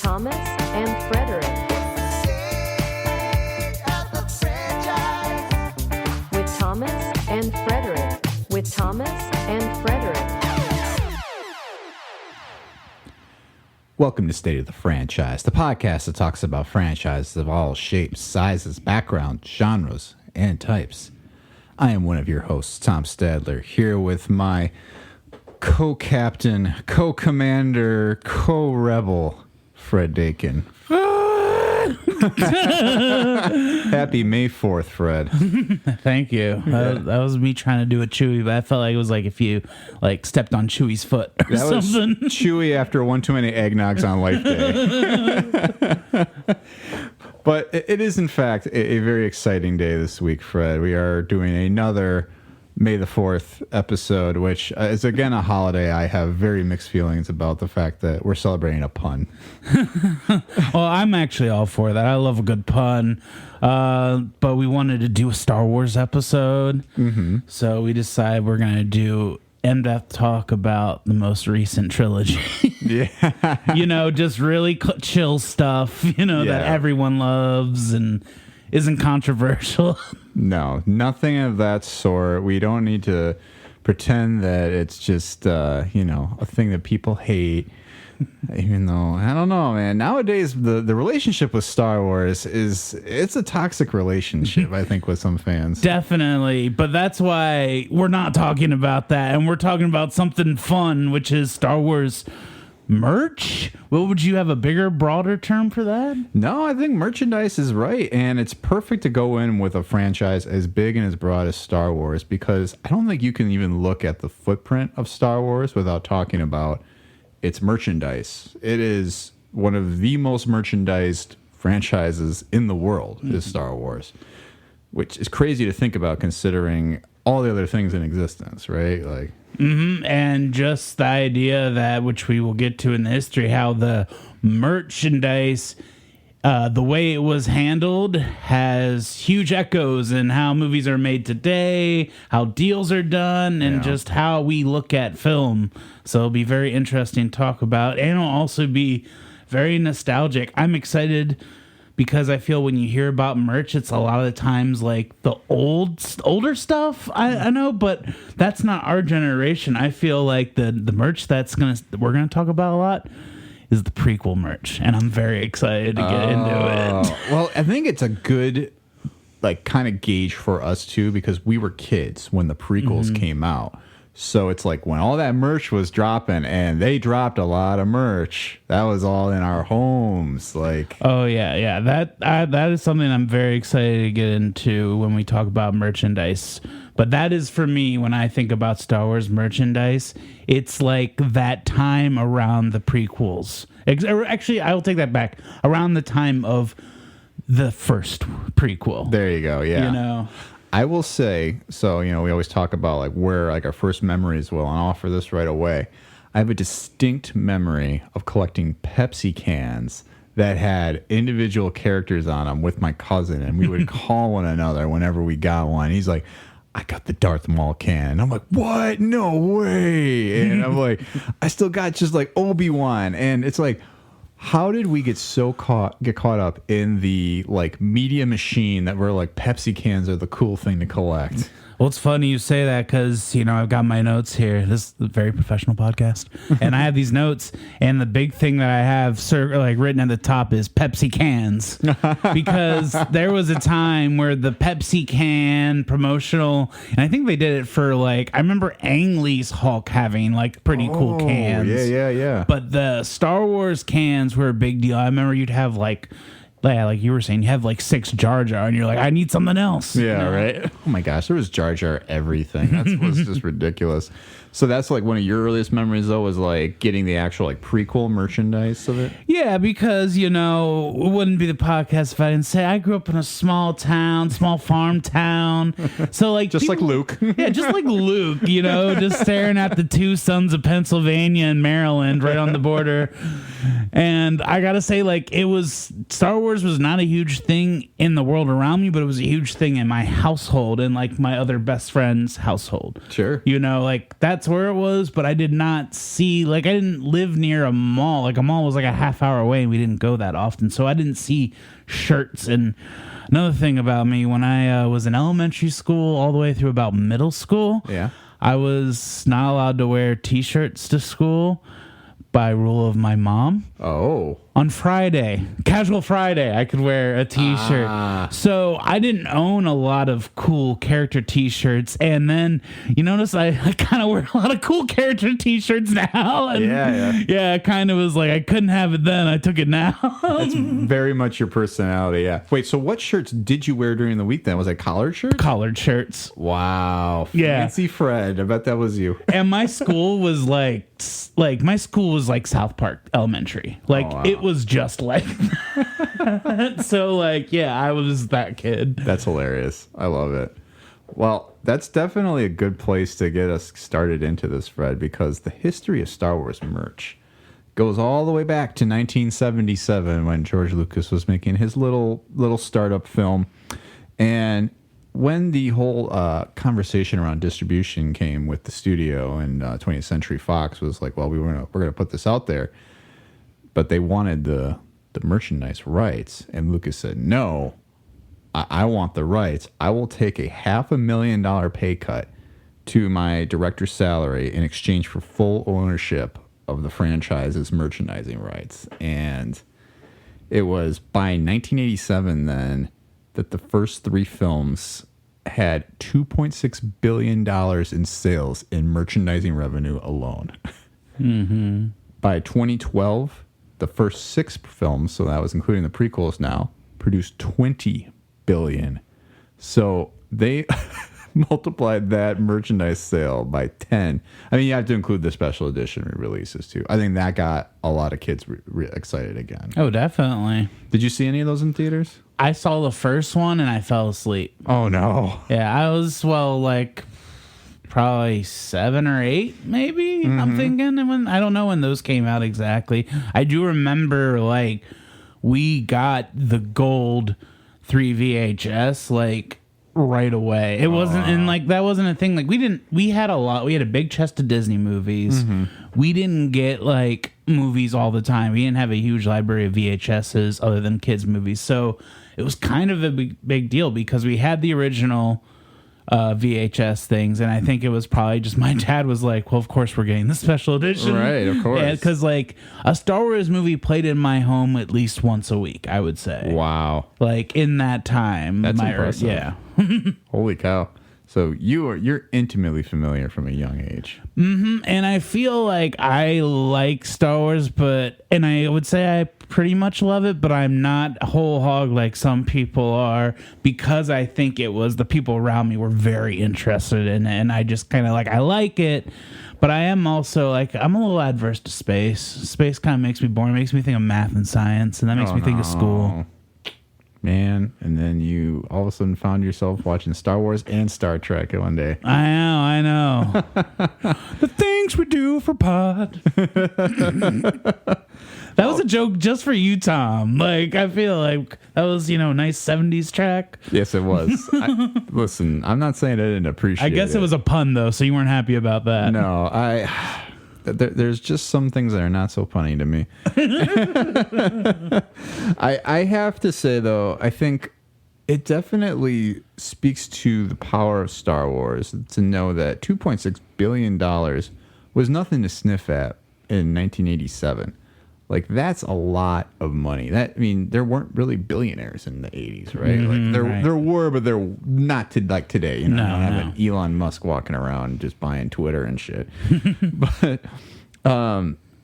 Thomas and Frederick. With Thomas and Frederick. With Thomas and Frederick. Welcome to State of the Franchise, the podcast that talks about franchises of all shapes, sizes, backgrounds, genres, and types. I am one of your hosts, Tom Stadler, here with my co-captain, co-commander, co-rebel, Fred Dakin. Happy May 4th, Fred. Thank you. That was me trying to do a Chewy, but I felt like it was like if you stepped on Chewy's foot or that something. Was Chewy after one too many eggnogs on Life Day. But it is, in fact, a very exciting day this week, Fred. We are doing another May the 4th episode, which is, again, a holiday. I have very mixed feelings about the fact that we're celebrating a pun. Well, I'm actually all for that. I love a good pun. But we wanted to do a Star Wars episode. Mm-hmm. So we decided we're going to do in-depth talk about the most recent trilogy. Yeah. Just really chill stuff, that everyone loves and isn't controversial. No, nothing of that sort. We don't need to pretend that it's just, a thing that people hate. Even though, I don't know, man. Nowadays, the relationship with Star Wars it's a toxic relationship, I think, with some fans. Definitely. But that's why we're not talking about that. And we're talking about something fun, which is Star Wars merch. Well, would you have a bigger, broader term for that? No, I think merchandise is right. And it's perfect to go in with a franchise as big and as broad as Star Wars, because I don't think you can even look at the footprint of Star Wars without talking about its merchandise. It is one of the most merchandised franchises in the world, is Star Wars, which is crazy to think about considering all the other things in existence, right? And just the idea that, which we will get to in the history, how the merchandise, the way it was handled, has huge echoes in how movies are made today, how deals are done, and just how we look at film. So it'll be very interesting to talk about, and it'll also be very nostalgic. I'm excited because I feel when you hear about merch, it's a lot of the times like the older stuff. I know, but that's not our generation. I feel like the merch we're gonna talk about a lot is the prequel merch, and I'm very excited to get into it. Well, I think it's a good kind of gauge for us too, because we were kids when the prequels came out. So it's like when all that merch was dropping, and they dropped a lot of merch, that was all in our homes. Oh yeah, that is something I'm very excited to get into when we talk about merchandise. But that is, for me, when I think about Star Wars merchandise, it's like that time around the prequels. Actually, I will take that back. Around the time of the first prequel. There you go, yeah. I will say, so, we always talk about where our first memories will, and I'll offer this right away. I have a distinct memory of collecting Pepsi cans that had individual characters on them with my cousin, and we would call one another whenever we got one. He's like, I got the Darth Maul can. And I'm like, what? No way. And I'm like, I still got just Obi-Wan. And it's like, how did we get caught up in the media machine that we're Pepsi cans are the cool thing to collect? Well, it's funny you say that because, I've got my notes here. This is a very professional podcast. And I have these notes. And the big thing that I have written at the top is Pepsi cans. Because there was a time where the Pepsi can promotional, and I think they did it for I remember Ang Lee's Hulk having pretty cool cans. Yeah. But the Star Wars cans were a big deal. I remember you'd have like you were saying, you have 6 Jar Jar, and you're like, I need something else. Yeah, right? Oh my gosh, there was Jar Jar everything. That was just ridiculous. So that's one of your earliest memories, though, was getting the actual prequel merchandise of it? Yeah, because, it wouldn't be the podcast if I didn't say I grew up in a small farm town. So just like Luke. Yeah, just like Luke, just staring at the 2 sons of Pennsylvania and Maryland right on the border. And I gotta say, like, Star Wars was not a huge thing in the world around me, but it was a huge thing in my household and like my other best friend's household. Sure. You know, like that's where it was, but I did not see, like, I didn't live near a mall. Like a mall was like a half hour away and we didn't go that often. So I didn't see shirts. And another thing about me, when I was in elementary school all the way through about middle school, I was not allowed to wear t-shirts to school by rule of my mom. Oh. On Friday, casual Friday, I could wear a t-shirt. So I didn't own a lot of cool character t-shirts. And then you notice I kind of wear a lot of cool character t-shirts now. And yeah, it kind of was like I couldn't have it then. I took it now. That's very much your personality, yeah. Wait, so what shirts did you wear during the week then? Was it collared shirts? Collared shirts. Wow. Yeah. Fancy Fred. I bet that was you. And my school was like my school was like South Park Elementary. Like it was just like that. So like, yeah, I was that kid. That's hilarious. I love it. Well, that's definitely a good place to get us started into this, Fred, because the history of Star Wars merch goes all the way back to 1977 when George Lucas was making his little startup film. And when the whole conversation around distribution came with the studio and 20th Century Fox was like, well, we're gonna put this out there, but they wanted the merchandise rights, and Lucas said, no, I want the rights. I will take a $500,000 pay cut to my director's salary in exchange for full ownership of the franchise's merchandising rights. And it was by 1987 then that the first three films had $2.6 billion in sales in merchandising revenue alone. Mm-hmm. By 2012, the first six films, so that was including the prequels now, produced $20 billion. So they multiplied that merchandise sale by 10. I mean, you have to include the special edition re-releases too. I think that got a lot of kids excited again. Oh, definitely. Did you see any of those in theaters? I saw the first one and I fell asleep. Oh, no. Yeah, I was, like probably 7 or 8, maybe. Mm-hmm. I'm thinking. I don't know when those came out exactly. I do remember, like, we got the gold 3 VHS, like, right away. It wasn't, and like that wasn't a thing. Like we had a big chest of Disney movies. Mm-hmm. We didn't get like movies all the time. We didn't have a huge library of VHSs other than kids movies. So it was kind of a big deal because we had the original VHS things, and I think it was probably just my dad was like, well, of course we're getting the special edition, right? Of course. Yeah, because like a Star Wars movie played in my home at least once a week, I would say. Wow. Like in that time. That's impressive. Yeah. Holy cow. So you're intimately familiar from a young age. Mm-hmm. And I feel like I like Star Wars, and I would say I pretty much love it, but I'm not whole hog like some people are, because I think it was the people around me were very interested in it, and I just kind of I like it, but I am also like, I'm a little adverse to space. Space kind of makes me boring. It makes me think of math and science, and that makes me think of school. Man, and then you all of a sudden found yourself watching Star Wars and Star Trek one day. I know. The things we do for pod. That was a joke just for you, Tom. Like, I feel like that was, nice 70s track. Yes, it was. Listen, I'm not saying I didn't appreciate it. I guess it was a pun, though, so you weren't happy about that. No, there's just some things that are not so funny to me. I have to say, though, I think it definitely speaks to the power of Star Wars to know that $2.6 billion was nothing to sniff at in 1987. Like, that's a lot of money. There weren't really billionaires in the 80s, right? Mm-hmm, there were, but they're not like today. No, you don't have an Elon Musk walking around just buying Twitter and shit. But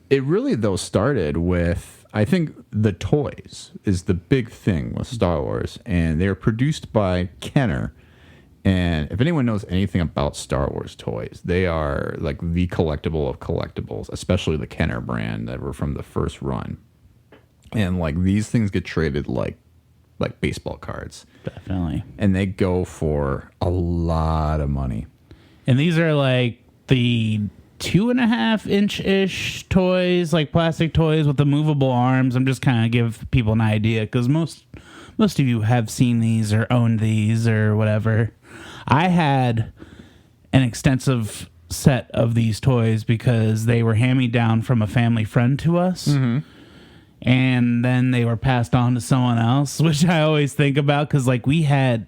it really, though, started with, I think, the toys is the big thing with Star Wars. And they're produced by Kenner. And if anyone knows anything about Star Wars toys, they are like the collectible of collectibles, especially the Kenner brand that were from the first run. And like these things get traded like baseball cards. Definitely. And they go for a lot of money. And these are like the 2.5-inch-ish toys, like plastic toys with the movable arms. I'm just kind of give people an idea because most of you have seen these or owned these or whatever. I had an extensive set of these toys because they were hand-me-down from a family friend to us. Mm-hmm. And then they were passed on to someone else, which I always think about because, like, we had,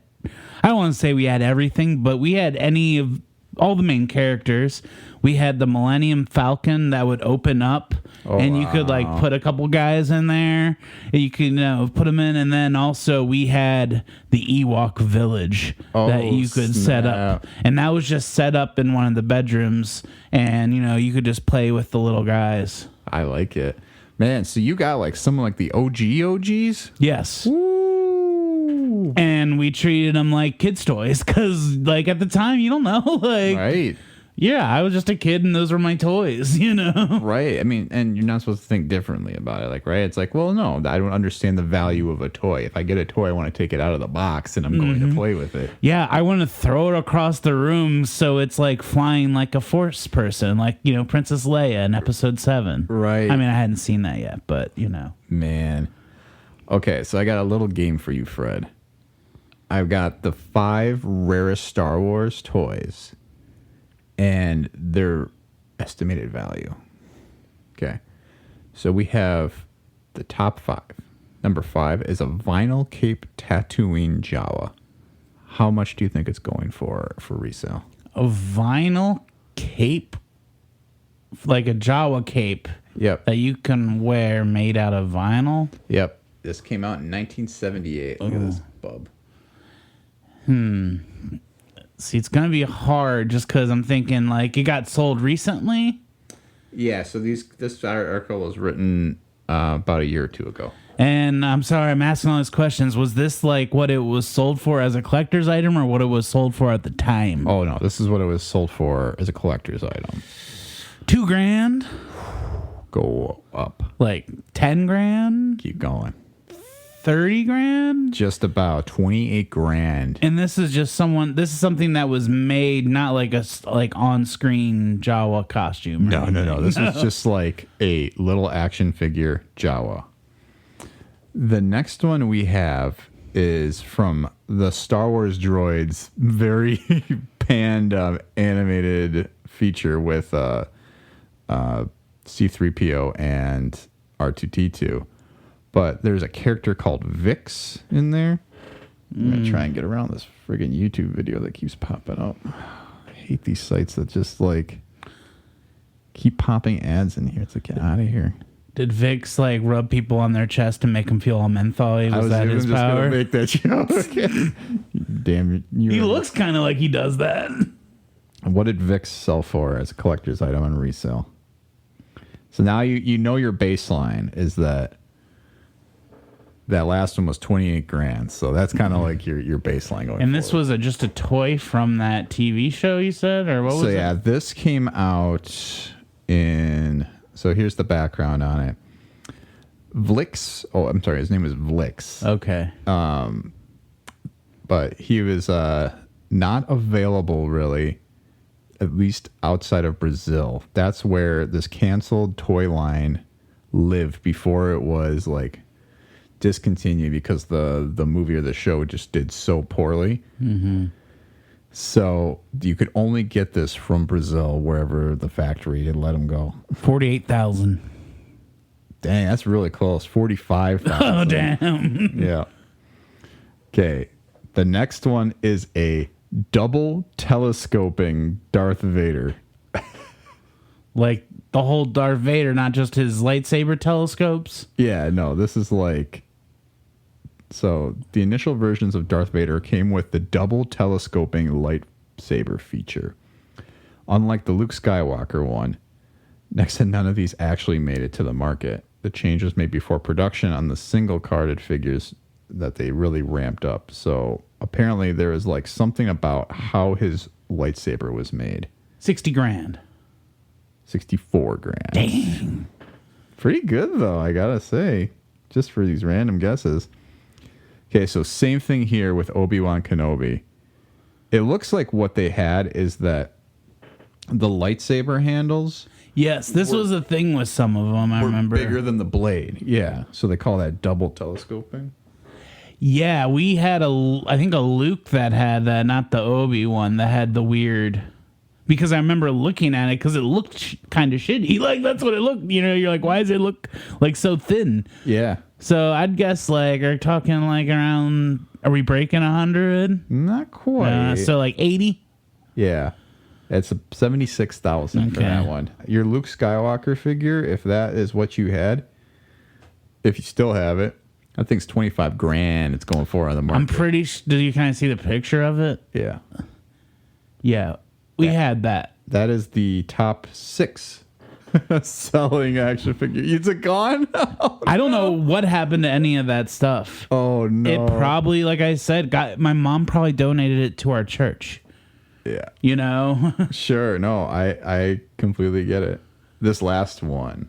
I don't want to say we had everything, but we had any of all the main characters. We had the Millennium Falcon that would open up, and you could, like, put a couple guys in there. And you could put them in, and then also we had the Ewok Village that you could set up. And that was just set up in one of the bedrooms, and, you could just play with the little guys. I like it. Man, so you got like some like the OGs? Yes. Ooh. And we treated them like kids' toys because, like, at the time, you don't know. Like, right. Yeah, I was just a kid and those were my toys, Right. I mean, and you're not supposed to think differently about it. Like, right? It's like, well, no, I don't understand the value of a toy. If I get a toy, I want to take it out of the box and I'm going to play with it. Yeah, I want to throw it across the room so it's like flying like a Force person, like, Princess Leia in Episode 7. Right. I mean, I hadn't seen that yet, but, Man. Okay, so I got a little game for you, Fred. I've got the 5 rarest Star Wars toys and their estimated value. Okay. So we have the top 5. Number 5 is a vinyl cape Tatooine Jawa. How much do you think it's going for resale? A vinyl cape? Like a Jawa cape? Yep. That you can wear made out of vinyl? Yep. This came out in 1978. Look at this bub. See, it's going to be hard just because I'm thinking, like, it got sold recently. Yeah, so this article was written about a year or two ago. And I'm sorry, I'm asking all these questions. Was this, like, what it was sold for as a collector's item or what it was sold for at the time? Oh, no, this is what it was sold for as a collector's item. $2,000? Go up. Like $10,000? Keep going. $30,000? Just about $28,000. And this is something that was made, not like a on-screen Jawa costume. No. This was just like a little action figure Jawa. The next one we have is from the Star Wars Droids very panned animated feature with C-3PO and R2-D2. But there's a character called Vix in there. I'm going to try and get around this friggin' YouTube video that keeps popping up. I hate these sites that just, like, keep popping ads in here. It's like, get out of here. Did Vix, like, rub people on their chest to make them feel all mentholy? Was that his power? I was just going to make that joke. Damn. He looks kind of like he does that. What did Vix sell for as a collector's item on resale? So now you know your baseline is that last one was $28,000. So that's kind of like your baseline going. And this was just a toy from that TV show, you said, or what was it? So yeah, this came out in. So here's the background on it. Vlix. Oh, I'm sorry. His name was Vlix. Okay. But he was not available really, at least outside of Brazil. That's where this canceled toy line lived before it was like discontinued because the movie or the show just did so poorly. Mm-hmm. So you could only get this from Brazil, wherever the factory had let them go. 48,000. Dang, that's really close. 45,000. Oh, damn. Yeah. Okay. The next one is a double telescoping Darth Vader. Like the whole Darth Vader, not just his lightsaber telescopes? Yeah, no, this is like. So the initial versions of Darth Vader came with the double telescoping lightsaber feature. Unlike the Luke Skywalker one, next to none of these actually made it to the market. The change was made before production on the single carded figures that they really ramped up. So apparently there is like something about how his lightsaber was made. $60,000. $64,000. Dang. Pretty good though, I gotta say. Just for these random guesses. Okay, so same thing here with Obi-Wan Kenobi. It looks like what they had is that the lightsaber handles Yes, this was a thing with some of them. I were remember bigger than the blade. Yeah, so they call that double telescoping. Yeah, we had I think a Luke that had that, not the Obi one that had the weird. Because I remember looking at it because it looked kind of shitty. Like that's what it looked. You know, you're like, why does it look like so thin? Yeah, So I'd guess like, are talking like around? Are we breaking 100? not quite. So like 80. Yeah, it's 76,000 for that Okay. one. Your Luke Skywalker figure, if that is what you had, if you still have it, I think it's 25 grand. It's going for on the market. I'm pretty. Did you kind of see the picture of it? Yeah, Yeah, we had that. that is the top 6 selling action figure. Is it gone? I don't know what happened to any of that stuff. Oh no! It probably, like I said, my mom probably donated it to our church. Yeah. You know. Sure. No, I completely get it. This last one,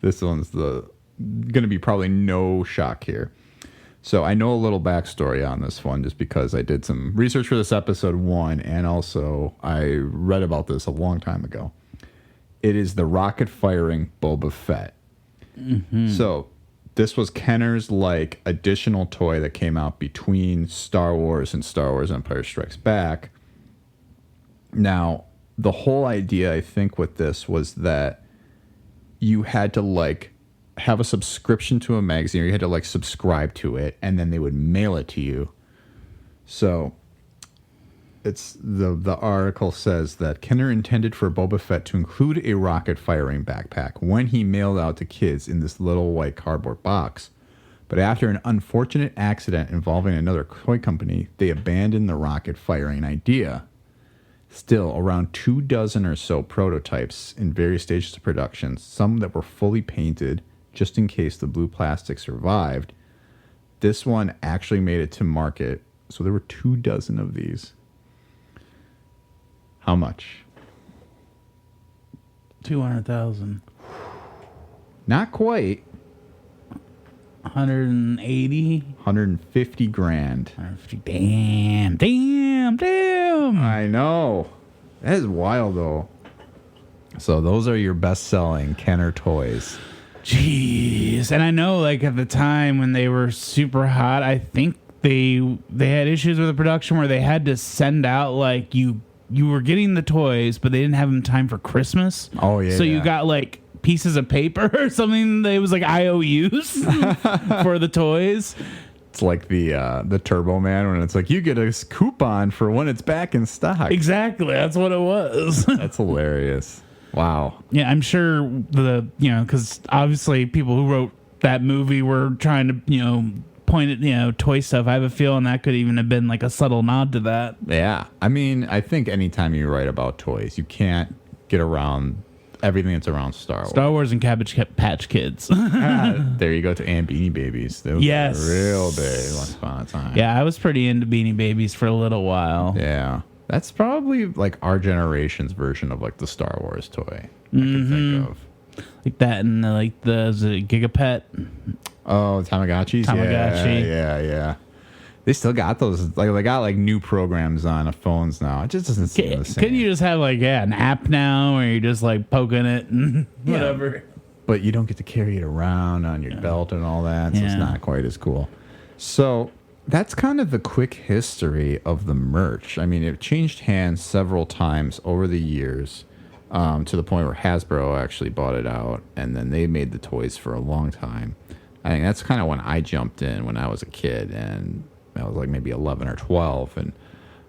this one's going to be probably no shock here. So I know a little backstory on this one just because I did some research for this episode 1, and also I read about this a long time ago. It is the rocket firing Boba Fett. Mm-hmm. So this was Kenner's like additional toy that came out between Star Wars and Star Wars Empire Strikes Back. Now, the whole idea, I think, with this was that you had to, like, have a subscription to a magazine, or you had to, like, subscribe to it, and then they would mail it to you. So, it's the article says that Kenner intended for Boba Fett to include a rocket-firing backpack when he mailed out to kids in this little white cardboard box. But after an unfortunate accident involving another toy company, they abandoned the rocket-firing idea. Still, around 24 or so prototypes in various stages of production, some that were fully painted just in case the blue plastic survived. This one actually made it to market, so there were 24 of these. How much? 200,000. Not quite. 180. 150 grand. 150. Damn. I know. That is wild, though. So those are your best-selling Kenner toys. Jeez. And I know, like, at the time when they were super hot, I think they had issues with the production where they had to send out, like, you were getting the toys, but they didn't have them in time for Christmas. Oh, yeah. So you got, like, pieces of paper or something that was like IOUs for the toys. It's like the Turbo Man when it's like you get a coupon for when it's back in stock. Exactly, that's what it was. That's hilarious. Wow. Yeah, I'm sure because obviously people who wrote that movie were trying to point at toy stuff. I have a feeling that could even have been like a subtle nod to that. Yeah, I mean, I think anytime you write about toys, you can't get around everything that's around Star Wars. Star Wars and Cabbage Patch Kids. There you go, to and Beanie Babies. Those Yes. were real big once upon a time. Yeah, I was pretty into Beanie Babies for a little while. Yeah. That's probably like our generation's version of like the Star Wars toy I can think of. Like that and is it Gigapet? Oh, Tamagotchis? Tamagotchi. Yeah. They still got those. Like they got like new programs on phones now. It just doesn't seem the same. Could you just have an app now where you're just like poking it and whatever? But you don't get to carry it around on your belt and all that, so it's Yeah. not quite as cool. So that's kind of the quick history of the merch. I mean, it changed hands several times over the years, to the point where Hasbro actually bought it out, and then they made the toys for a long time. I think that's kind of when I jumped in when I was a kid, and I was like maybe 11 or 12, and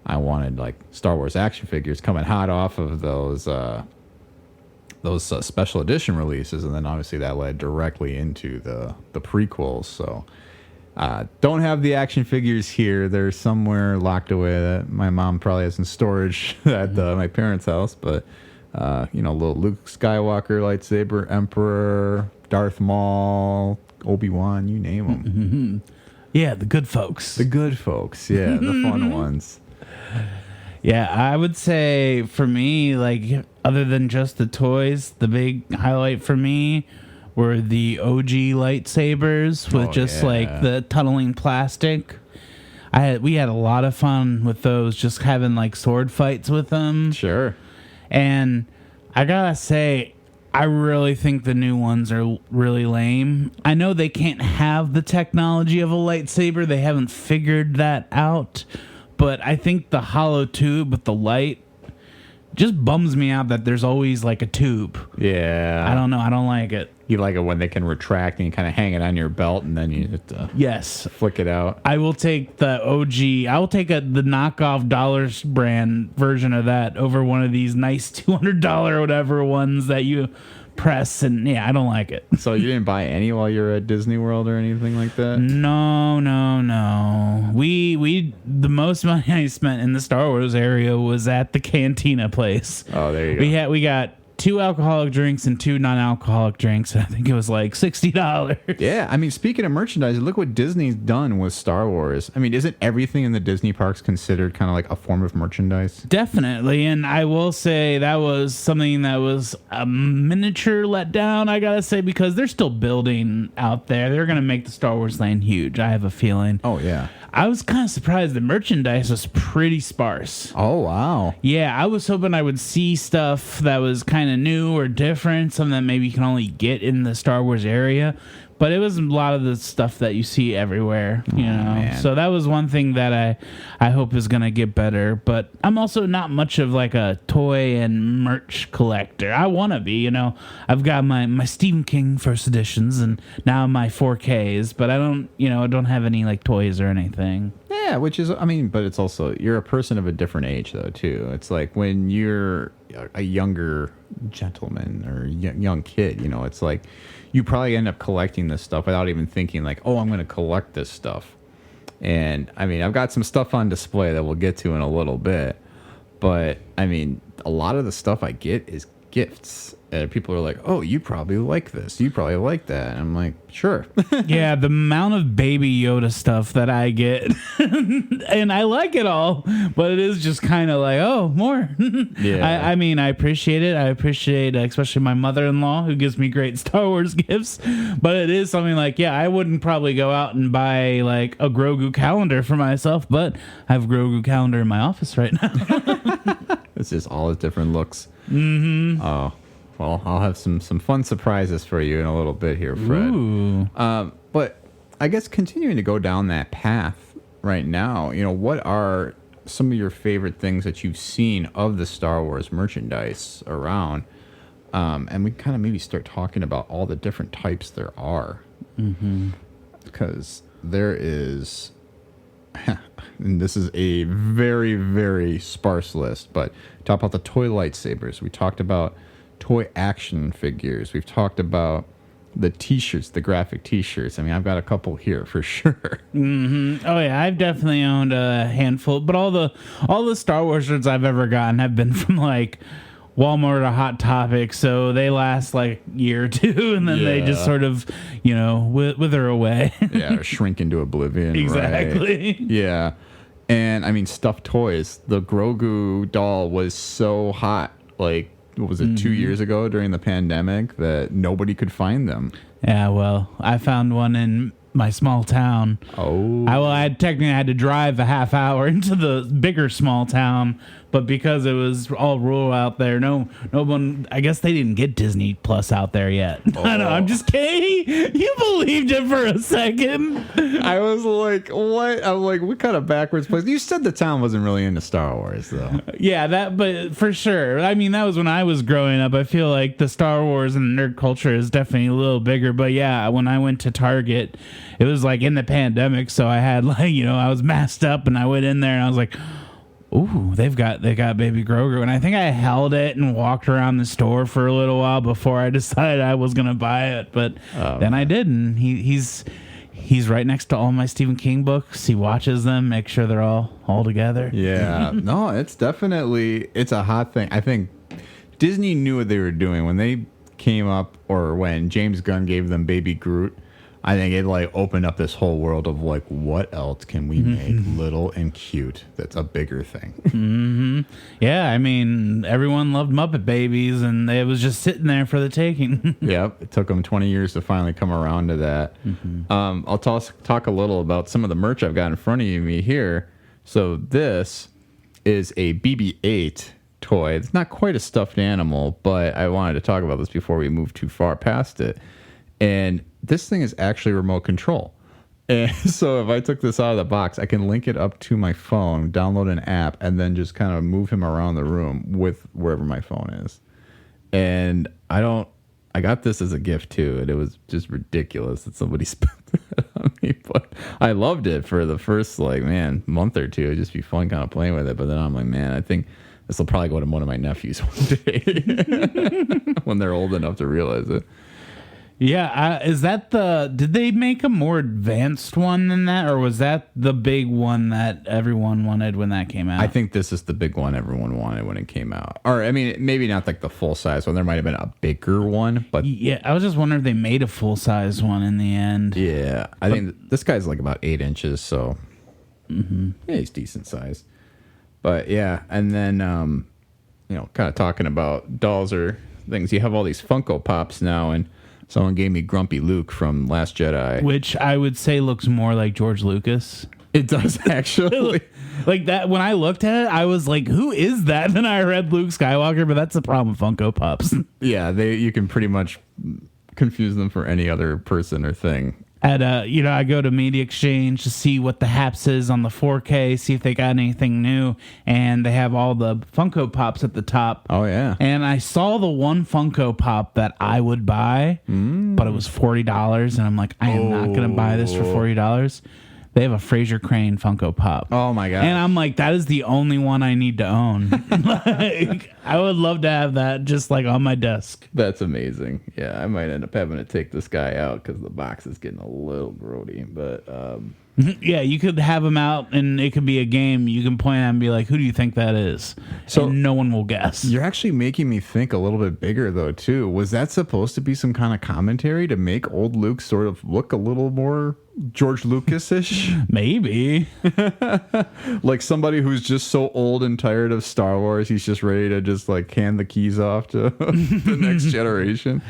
I wanted like Star Wars action figures coming hot off of those special edition releases, and then obviously that led directly into the prequels. So don't have the action figures here. They're somewhere locked away that my mom probably has in storage at my parents' house. But little Luke Skywalker lightsaber, Emperor, Darth Maul, Obi-Wan, you name them. Yeah, the good folks. The good folks, yeah, the fun ones. Yeah, I would say for me, like, other than just the toys, the big highlight for me were the OG lightsabers with like the tunneling plastic. We had a lot of fun with those, just having like sword fights with them. Sure. And I gotta say, I really think the new ones are really lame. I know they can't have the technology of a lightsaber. They haven't figured that out. But I think the hollow tube with the light just bums me out that there's always like a tube. Yeah. I don't know. I don't like it. You like it when they can retract and you kind of hang it on your belt and then you have to Yes. flick it out. I will take the OG. I will take the knockoff dollars brand version of that over one of these nice $200 or whatever ones that you press. And yeah, I don't like it. So you didn't buy any while you were at Disney World or anything like that? No. The most money I spent in the Star Wars area was at the Cantina place. Oh, there you go. We got 2 alcoholic drinks and 2 non-alcoholic drinks, and I think it was like $60. Yeah, I mean, speaking of merchandise, look what Disney's done with Star Wars. I mean, isn't everything in the Disney parks considered kind of like a form of merchandise? Definitely, and I will say that was something that was a miniature letdown, I gotta say, because they're still building out there. They're gonna make the Star Wars land huge, I have a feeling. Oh, yeah. I was kind of surprised the merchandise was pretty sparse. Oh, wow. Yeah, I was hoping I would see stuff that was kind of new or different, something that maybe you can only get in the Star Wars area. But it was a lot of the stuff that you see everywhere, you know. Man. So that was one thing that I hope is going to get better. But I'm also not much of like a toy and merch collector. I want to be, you know. I've got my Stephen King first editions and now my 4Ks, but I don't have any like toys or anything. Yeah, which is, I mean, but it's also, you're a person of a different age, though, too. It's like when you're a younger gentleman or young kid, you know, it's like you probably end up collecting this stuff without even thinking like, oh, I'm going to collect this stuff. And, I mean, I've got some stuff on display that we'll get to in a little bit. But, I mean, a lot of the stuff I get is gifts. And people are like, oh, you probably like this. You probably like that. And I'm like, sure. Yeah, the amount of Baby Yoda stuff that I get. And I like it all. But it is just kind of like, oh, more. Yeah. I mean, I appreciate it. I appreciate especially my mother-in-law who gives me great Star Wars gifts. But it is something like, yeah, I wouldn't probably go out and buy like a Grogu calendar for myself. But I have a Grogu calendar in my office right now. It's just all his different looks. Mm-hmm. Oh. Well, I'll have some fun surprises for you in a little bit here, Fred. Ooh. But I guess continuing to go down that path right now, you know, what are some of your favorite things that you've seen of the Star Wars merchandise around? And we kind of maybe start talking about all the different types there are. Mm-hmm. Because there is, and this is a very, very sparse list, but talk about the toy lightsabers. We talked about toy action figures. We've talked about the t-shirts, the graphic t-shirts. I mean, I've got a couple here for sure. Mm-hmm. Oh yeah, I've definitely owned a handful, but all the Star Wars shirts I've ever gotten have been from like Walmart or Hot Topic, so they last like a year or two, and then they just sort of, you know, wither away. Yeah, or shrink into oblivion. Exactly. Right? Yeah, and I mean, stuffed toys. The Grogu doll was so hot, like, what was it, 2 years ago during the pandemic, that nobody could find them. Yeah, well, I found one in my small town. Oh. I technically had to drive a half hour into the bigger small town, but because it was all rural out there, no one, I guess they didn't get Disney Plus out there yet. Oh. I know, I'm just kidding. You believed it for a second. I was like, what? I'm like, what kind of backwards place? You said the town wasn't really into Star Wars, though. Yeah, but for sure. I mean, that was when I was growing up. I feel like the Star Wars and nerd culture is definitely a little bigger. But yeah, when I went to Target, it was like in the pandemic. So I had like, you know, I was masked up and I went in there and I was like, ooh, they got Baby Grogu. And I think I held it and walked around the store for a little while before I decided I was going to buy it. But then I didn't. He's right next to all my Stephen King books. He watches them, make sure they're all together. Yeah. No, it's a hot thing. I think Disney knew what they were doing when they came up, or when James Gunn gave them Baby Groot. I think it like opened up this whole world of like, what else can we make little and cute that's a bigger thing? Mm-hmm. Yeah, I mean, everyone loved Muppet Babies, and it was just sitting there for the taking. Yep, it took them 20 years to finally come around to that. Mm-hmm. I'll talk a little about some of the merch I've got in front of me here. So this is a BB-8 toy. It's not quite a stuffed animal, but I wanted to talk about this before we move too far past it. And this thing is actually remote control. And so if I took this out of the box, I can link it up to my phone, download an app, and then just kind of move him around the room with wherever my phone is. And I got this as a gift too, and it was just ridiculous that somebody spent that on me. But I loved it for the first month or two. It'd just be fun kind of playing with it. But then I'm like, man, I think this will probably go to one of my nephews one day when they're old enough to realize it. Yeah, is that did they make a more advanced one than that, or was that the big one that everyone wanted when that came out? I think this is the big one everyone wanted when it came out. Or, I mean, maybe not like the full size one. There might have been a bigger one, but... Yeah, I was just wondering if they made a full-size one in the end. Yeah, I think this guy's like about 8 inches, so... Mm-hmm. Yeah, he's decent size. But, yeah, and then, kind of talking about dolls or things. You have all these Funko Pops now, and... Someone gave me Grumpy Luke from Last Jedi. Which I would say looks more like George Lucas. It does, actually. Like that, when I looked at it, I was like, who is that? Then I read Luke Skywalker, but that's the problem with Funko Pops. Yeah, you can pretty much confuse them for any other person or thing. I go to Media Exchange to see what the haps is on the 4K, see if they got anything new, and they have all the Funko Pops at the top. Oh, yeah. And I saw the one Funko Pop that I would buy, but it was $40, and I'm like, I am not going to buy this for $40. They have a Fraser Crane Funko Pop. Oh, my God. And I'm like, that is the only one I need to own. Like, I would love to have that just like on my desk. That's amazing. Yeah, I might end up having to take this guy out because the box is getting a little grody. But yeah, you could have him out and it could be a game. You can point at him and be like, who do you think that is? So and no one will guess. You're actually making me think a little bit bigger, though, too. Was that supposed to be some kind of commentary to make old Luke sort of look a little more George Lucas-ish? Maybe. Like somebody who's just so old and tired of Star Wars, he's just ready to just like hand the keys off to the next generation.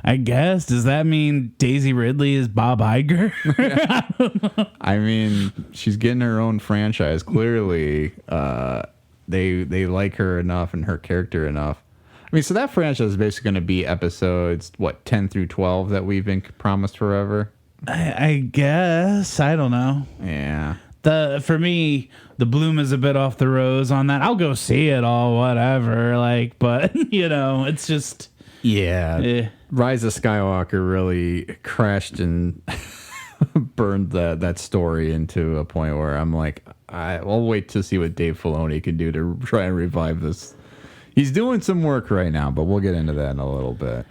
I guess. Does that mean Daisy Ridley is Bob Iger? I don't know. I mean, she's getting her own franchise. Clearly, they like her enough and her character enough. I mean, so that franchise is basically going to be episodes, 10 through 12 that we've been promised forever? I guess. I don't know. Yeah. For me, the bloom is a bit off the rose on that. I'll go see it all, whatever. But it's just... Yeah. Rise of Skywalker really crashed and burned that story into a point where I'm like, I'll wait to see what Dave Filoni can do to try and revive this. He's doing some work right now, but we'll get into that in a little bit.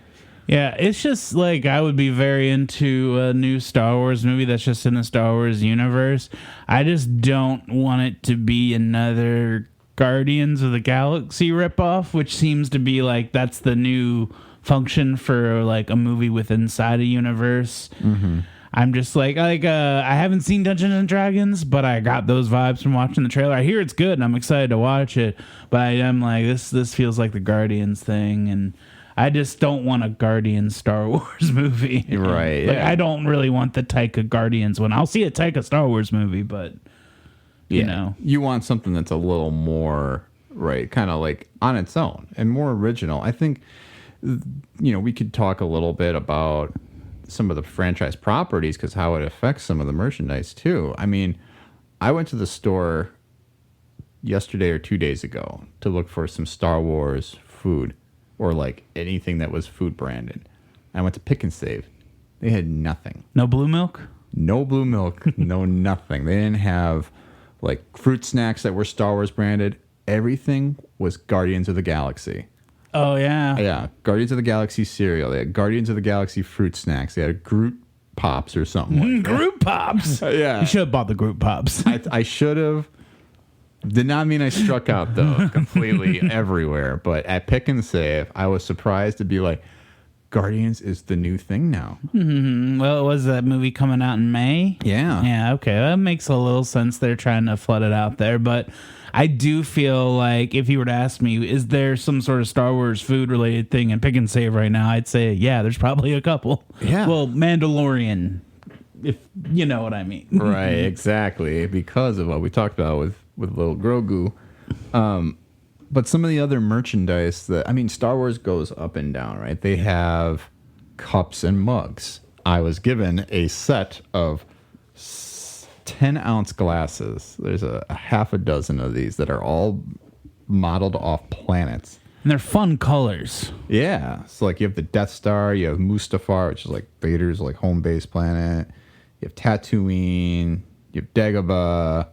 Yeah, it's just like I would be very into a new Star Wars movie that's just in the Star Wars universe. I just don't want it to be another Guardians of the Galaxy ripoff, which seems to be like that's the new function for like a movie with inside a universe. Mm-hmm. I'm just like I haven't seen Dungeons and Dragons, but I got those vibes from watching the trailer. I hear it's good, and I'm excited to watch it. But I'm like, this feels like the Guardians thing, and I just don't want a Guardians Star Wars movie. Right. Like, I don't really want the Taika Guardians one. I'll see a Taika Star Wars movie, but you know, you want something that's a little more right, kind of like on its own and more original. I think we could talk a little bit about some of the franchise properties because how it affects some of the merchandise too. I mean, I went to the store yesterday or 2 days ago to look for some Star Wars food or like anything that was food branded. I went to Pick and Save. They had nothing. No blue milk? No blue milk, no nothing. They didn't have like fruit snacks that were Star Wars branded. Everything was Guardians of the Galaxy. Oh, yeah. Yeah, Guardians of the Galaxy cereal. They had Guardians of the Galaxy fruit snacks. They had Groot Pops or something like that. Groot Pops? Yeah. You should have bought the Groot Pops. I should have. Did not mean I struck out, though, completely everywhere. But at Pick and Save, I was surprised to be like, Guardians is the new thing now. Mm-hmm. Well, was that movie coming out in May? Yeah. Yeah, okay. That makes a little sense. They're trying to flood it out there. But I do feel like if you were to ask me, is there some sort of Star Wars food-related thing in Pick and Save right now? I'd say, yeah, there's probably a couple. Yeah. Well, Mandalorian, if you know what I mean. Right, exactly. Because of what we talked about with little Grogu. But some of the other merchandise that, I mean, Star Wars goes up and down, right? They have cups and mugs. I was given a set of 10-ounce glasses. There's a half a dozen of these that are all modeled off planets. And they're fun colors. Yeah. So, like, you have the Death Star, you have Mustafar, which is like Vader's like home base planet. You have Tatooine, you have Dagobah,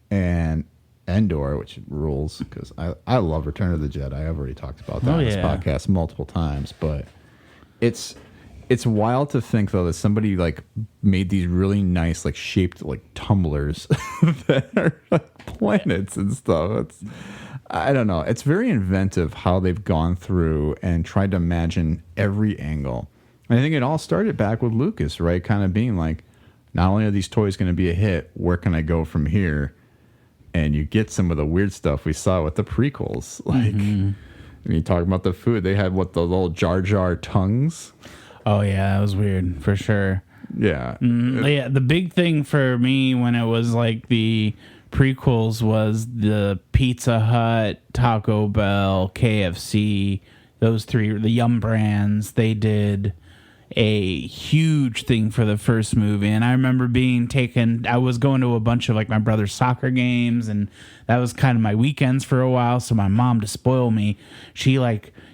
and Endor, which rules, because I love Return of the Jedi. I've already talked about that on this podcast multiple times, but it's wild to think, though, that somebody like made these really nice, like shaped like tumblers that are like planets and stuff. I don't know. It's very inventive how they've gone through and tried to imagine every angle. And I think it all started back with Lucas, right? Kind of being like, not only are these toys going to be a hit, where can I go from here? And you get some of the weird stuff we saw with the prequels. Like, when you talk about the food, they had the little Jar Jar tongues. Oh, yeah, that was weird, for sure. Yeah. Yeah, the big thing for me when it was like the prequels was the Pizza Hut, Taco Bell, KFC, those three, the Yum brands. They did a huge thing for the first movie, and I remember I was going to a bunch of like my brother's soccer games, and that was kind of my weekends for a while. So my mom, to spoil me, she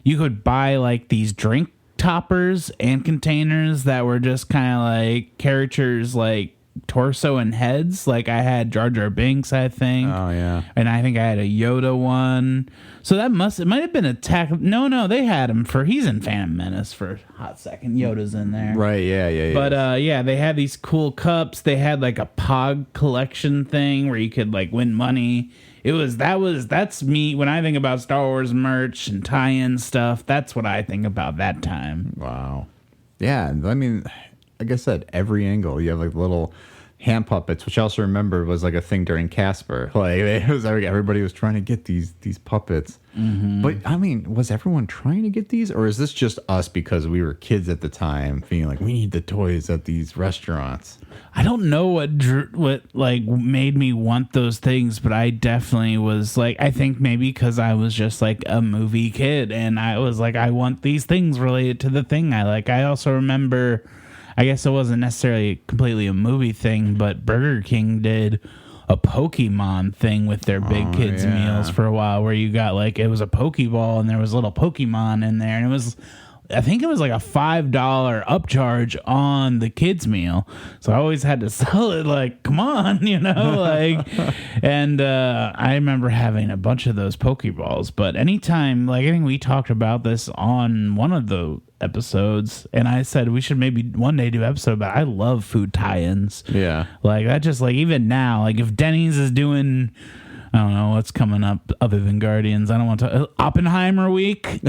you could buy like these drink toppers and containers that were just kind of like characters like torso and heads. Like I had Jar Jar Binks, I think. Oh yeah. And I think I had a Yoda one. So it might have been No, they had him he's in Phantom Menace for a hot second. Yoda's in there. Right, yeah. But they had these cool cups. They had like a Pog collection thing where you could like win money. That's me when I think about Star Wars merch and tie-in stuff. That's what I think about that time. Wow. Yeah, I mean, like I said, every angle. You have like little hand puppets, which I also remember was like a thing during Casper. Like everybody was trying to get these puppets. Mm-hmm. But I mean, was everyone trying to get these, or is this just us because we were kids at the time, feeling like we need the toys at these restaurants? I don't know what like made me want those things, but I definitely was like, I think maybe because I was just like a movie kid, and I was like, I want these things related to the thing I like. I also remember, I guess it wasn't necessarily completely a movie thing, but Burger King did a Pokemon thing with their big kids meals for a while, where you got like, it was a Pokeball and there was a little Pokemon in there, and I think it was like a $5 upcharge on the kids meal. So I always had to sell it like, come on, like, and I remember having a bunch of those Pokeballs. But anytime, like, I think we talked about this on one of the episodes, and I said we should maybe one day do an episode about, I love food tie-ins. Yeah. Like that, just like even now, like if Denny's is doing, I don't know what's coming up other than Guardians. I don't want to Oppenheimer week.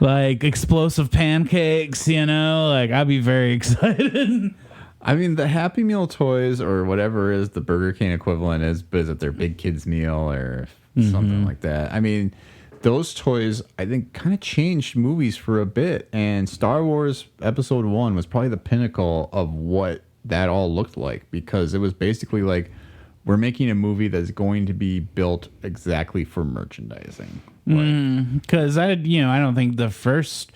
Like explosive pancakes, like I'd be very excited. I mean, the Happy Meal toys or whatever is the Burger King equivalent is it their big kids meal or something like that. I mean, those toys, I think, kind of changed movies for a bit. And Star Wars Episode 1 was probably the pinnacle of what that all looked like, because it was basically like, we're making a movie that's going to be built exactly for merchandising. Because I don't think the first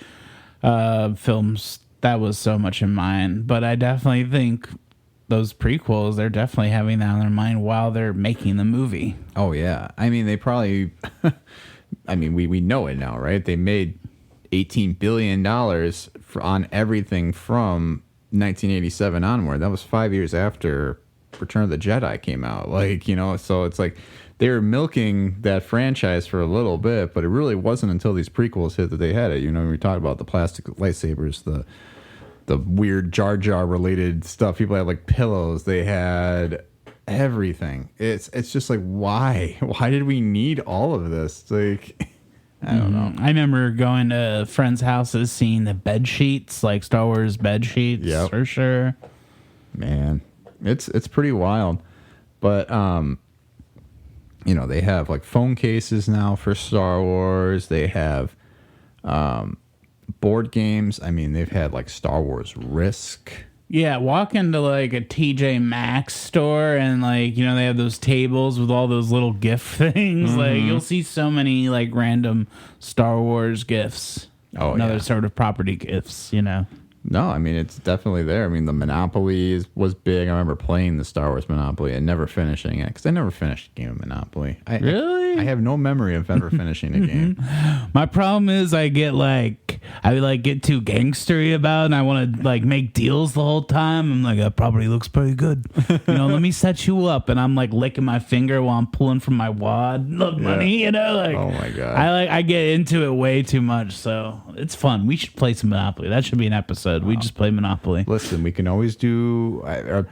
films that was so much in mind, but I definitely think those prequels, they're definitely having that on their mind while they're making the movie. Oh yeah, I mean they probably, I mean we know it now, right? They made $18 billion on everything from 1987 onward. That was 5 years after Return of the Jedi came out. Like, so it's like they were milking that franchise for a little bit, but it really wasn't until these prequels hit that they had it. We talked about the plastic lightsabers, the weird Jar Jar related stuff. People had like pillows. They had everything. It's just like, why did we need all of this? Like, I don't know. I remember going to friends' houses, seeing the bed sheets, like Star Wars bed sheets. Yep. For sure. Man, it's pretty wild. But they have like phone cases now for Star Wars. They have board games. I mean, they've had like Star Wars Risk. Yeah, walk into like a TJ Maxx store and like, you know, they have those tables with all those little gift things. Like you'll see so many like random Star Wars gifts. Oh, and other yeah. sort of property gifts, you know. No, I mean, it's definitely there. I mean, the Monopoly was big. I remember playing the Star Wars Monopoly and never finishing it because I never finished a game of Monopoly. Really? I have no memory of ever finishing a game. My problem is I get too gangstery about it and I want to like make deals the whole time. I'm like, that probably looks pretty good. You know, let me set you up. And I'm like licking my finger while I'm pulling from my wad. Look, money, you know, like, Oh, my God. I get into it way too much. So it's fun. We should play some Monopoly. That should be an episode. We just play Monopoly. Listen, we can always do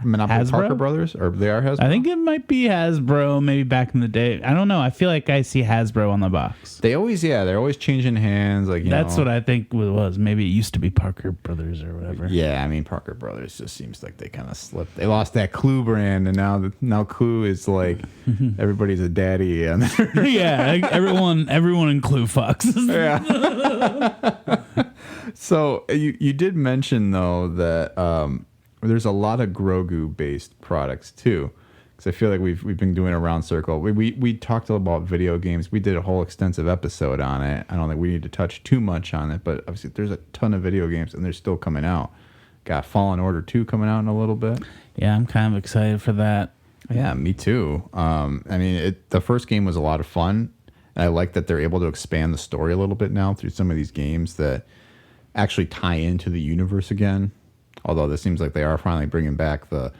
Monopoly Hasbro? Parker Brothers, or they are Hasbro. I think it might be Hasbro, maybe back in the day. I don't know. I feel like I see Hasbro on the box. They're always changing hands. Like That's what I think it was. Maybe it used to be Parker Brothers or whatever. Yeah, I mean, Parker Brothers just seems like they kind of slipped. They lost that Clue brand, and now Clue is like everybody's a daddy. And Yeah, like everyone in Clue fucks. So you did mention though that there's a lot of Grogu based products too, because I feel like we've been doing a round circle. We talked about video games. We did a whole extensive episode on it. I don't think we need to touch too much on it, but obviously there's a ton of video games and they're still coming out. Got Fallen Order 2 coming out in a little bit. Yeah, I'm kind of excited for that. Yeah, me too. I mean, the first game was a lot of fun. And I like that they're able to expand the story a little bit now through some of these games that actually tie into the universe again. Although this seems like they are finally bringing back the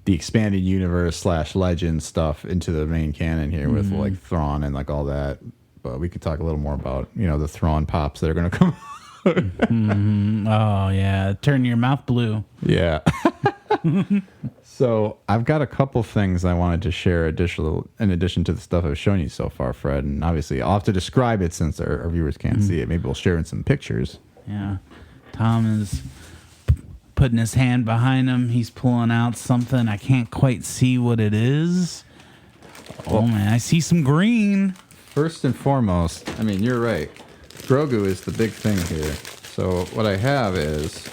expanded universe / legend stuff into the main canon here with like Thrawn and like all that. But we could talk a little more about, you know, the Thrawn pops that are going to come. Oh, yeah. Turn your mouth blue. Yeah. So I've got a couple things I wanted to share in addition to the stuff I've shown you so far, Fred. And obviously I'll have to describe it since our viewers can't see it. Maybe we'll share in some pictures. Yeah. Tom is putting his hand behind him. He's pulling out something. I can't quite see what it is. Oh, man. I see some green. First and foremost, I mean, you're right. Grogu is the big thing here. So what I have is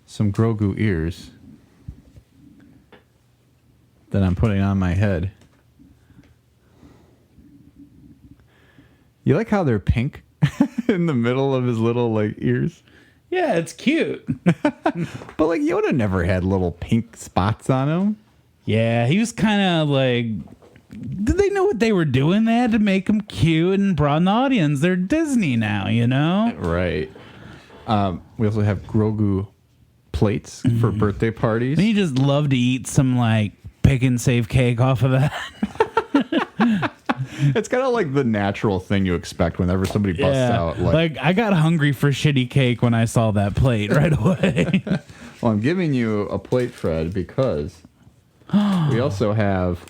some Grogu ears that I'm putting on my head. You like how they're pink in the middle of his little like ears? Yeah, it's cute. But like Yoda never had little pink spots on him. Yeah, he was kind of like... Did they know what they were doing? They had to make him cute and broaden the audience. They're Disney now, you know? Right. We also have Grogu plates for birthday parties. You just love to eat some like pick and save cake off of that. It's kind of like the natural thing you expect whenever somebody busts out. Like I got hungry for shitty cake when I saw that plate right away. Well, I'm giving you a plate, Fred, because we also have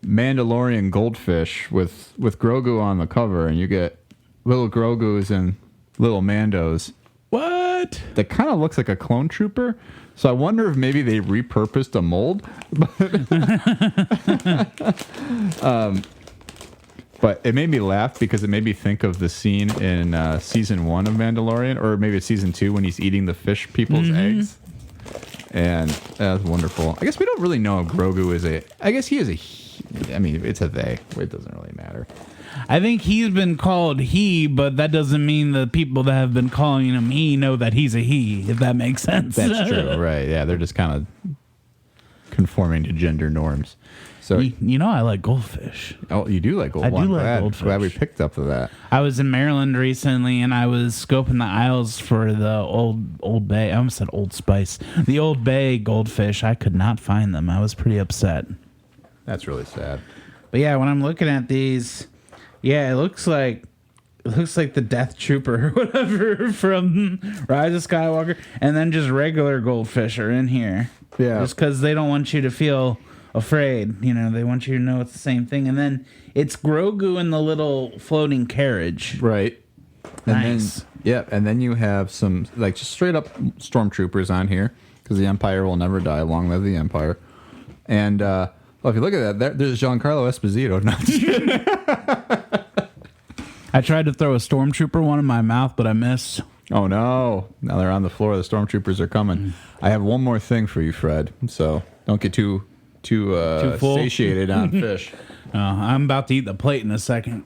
Mandalorian goldfish with Grogu on the cover, and you get little Grogus and little Mandos. What? That kind of looks like a clone trooper. So I wonder if maybe they repurposed a mold. But it made me laugh because it made me think of the scene in season 1 of Mandalorian, or maybe it's season 2 when he's eating the fish people's eggs. And that's wonderful. I guess we don't really know if Grogu is I guess he is I mean, it's a they. It doesn't really matter. I think he's been called he, but that doesn't mean the people that have been calling him he know that he's a he, if that makes sense. That's true, right. Yeah, they're just kind of conforming to gender norms. So you know I like goldfish. Oh, you do like goldfish. I do like goldfish. Glad we picked up to that. I was in Maryland recently, and I was scoping the aisles for the Old Bay. I almost said Old Spice. The Old Bay goldfish. I could not find them. I was pretty upset. That's really sad. But yeah, when I'm looking at these, yeah, it looks like the Death Trooper or whatever from Rise of Skywalker, and then just regular goldfish are in here. Yeah, just because they don't want you to feel afraid. You know, they want you to know it's the same thing. And then it's Grogu in the little floating carriage. Right. Nice. And then you have some like just straight up stormtroopers on here because the Empire will never die. Long live the Empire. And well, if you look at that, there's Giancarlo Esposito. I tried to throw a stormtrooper one in my mouth, but I missed. Oh no! Now they're on the floor. The stormtroopers are coming. I have one more thing for you, Fred. So don't get too full? satiated on fish. I'm about to eat the plate in a second.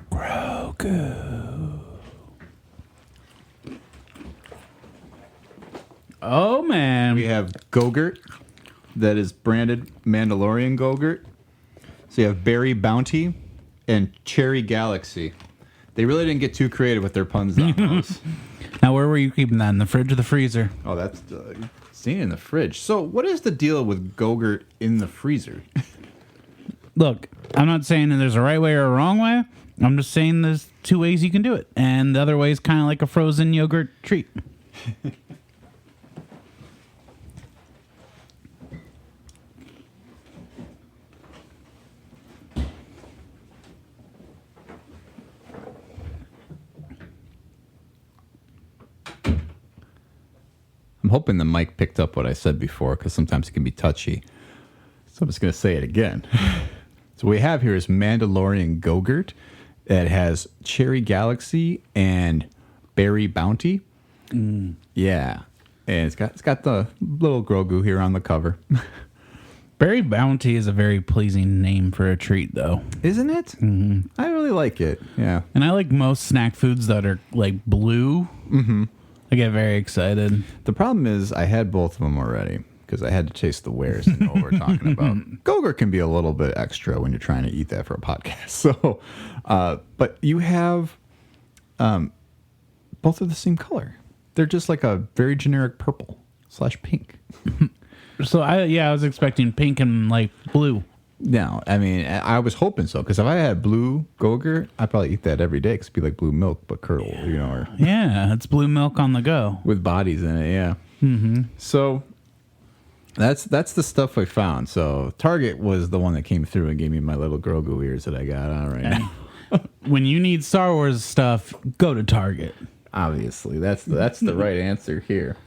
Grogu. Oh man, We have Go-Gurt that is branded Mandalorian Go-Gurt. So you have Berry Bounty and Cherry Galaxy. They really didn't get too creative with their puns on those. Now where were you keeping that? In the fridge or the freezer? Oh, that's seen in the fridge. So what is the deal with Go-Gurt in the freezer? Look, I'm not saying that there's a right way or a wrong way. I'm just saying there's two ways you can do it, and the other way is kind of like a frozen yogurt treat. I'm hoping the mic picked up what I said before because sometimes it can be touchy. So I'm just going to say it again. So what we have here is Mandalorian Go-Gurt that has Cherry Galaxy and Berry Bounty. Yeah. And it's got the little Grogu here on the cover. Berry Bounty is a very pleasing name for a treat, though. Isn't it? Mm-hmm. I really like it. Yeah. And I like most snack foods that are like blue. Mm-hmm. I get very excited. The problem is I had both of them already because I had to taste the wares to know what we're talking about. Go-Gurt can be a little bit extra when you're trying to eat that for a podcast. So, but you have both of the same color. They're just like a very generic purple/pink. So I was expecting pink and like blue. No, I mean, I was hoping so because if I had blue Go-Gurt, I'd probably eat that every day because it'd be like blue milk but curdled, or Yeah, it's blue milk on the go. with bodies in it. Yeah. Mm-hmm. So that's the stuff I found. So Target was the one that came through and gave me my little Grogu ears that I got on right now. When you need Star Wars stuff, go to Target. Obviously, that's the right answer here.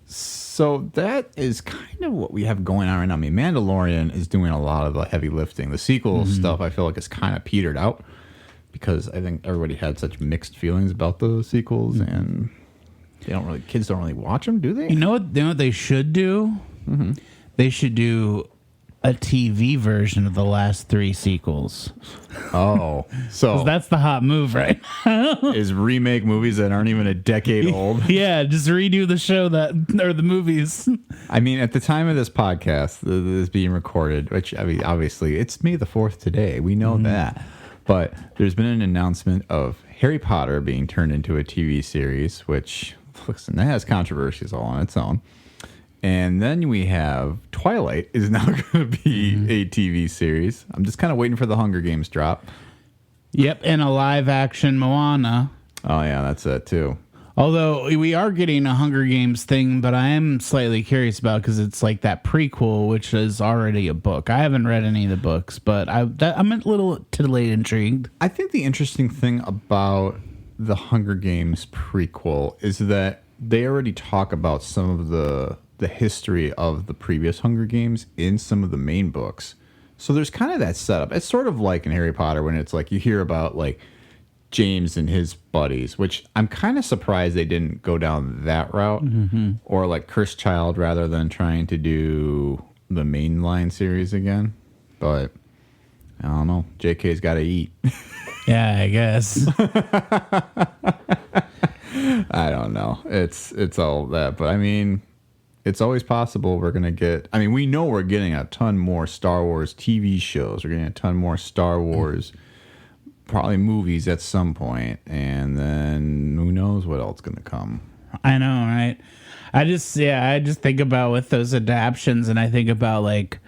So that is kind of what we have going on right now. I mean, Mandalorian is doing a lot of the heavy lifting. The sequel stuff, I feel like, is kind of petered out because I think everybody had such mixed feelings about the sequels, and kids don't really watch them, do they? You know what they should do? Mm-hmm. They should do a TV version of the last 3 sequels. Oh, so That's the hot move, right? is remake movies that aren't even a decade old. Yeah, just redo the show or the movies. I mean, at the time of this podcast, this is being recorded, which, I mean, obviously, it's May the 4th today. We know that. But there's been an announcement of Harry Potter being turned into a TV series, which, listen, that has controversies all on its own. And then we have Twilight is now going to be a TV series. I'm just kind of waiting for the Hunger Games drop. Yep, and a live action Moana. Oh, yeah, that's it, too. Although we are getting a Hunger Games thing, but I am slightly curious about because it's like that prequel, which is already a book. I haven't read any of the books, but I'm a little titillated intrigued. I think the interesting thing about the Hunger Games prequel is that they already talk about some of the history of the previous Hunger Games in some of the main books. So there's kind of that setup. It's sort of like in Harry Potter when it's like you hear about like James and his buddies, which I'm kind of surprised they didn't go down that route, or like Cursed Child rather than trying to do the mainline series again. But I don't know. JK's got to eat. Yeah, I guess. I don't know. It's all that, but I mean, it's always possible we're going to get... I mean, we know we're getting a ton more Star Wars TV shows. We're getting a ton more Star Wars, probably movies at some point. And then who knows what else is going to come. I know, right? I just think about with those adaptions, and I think about like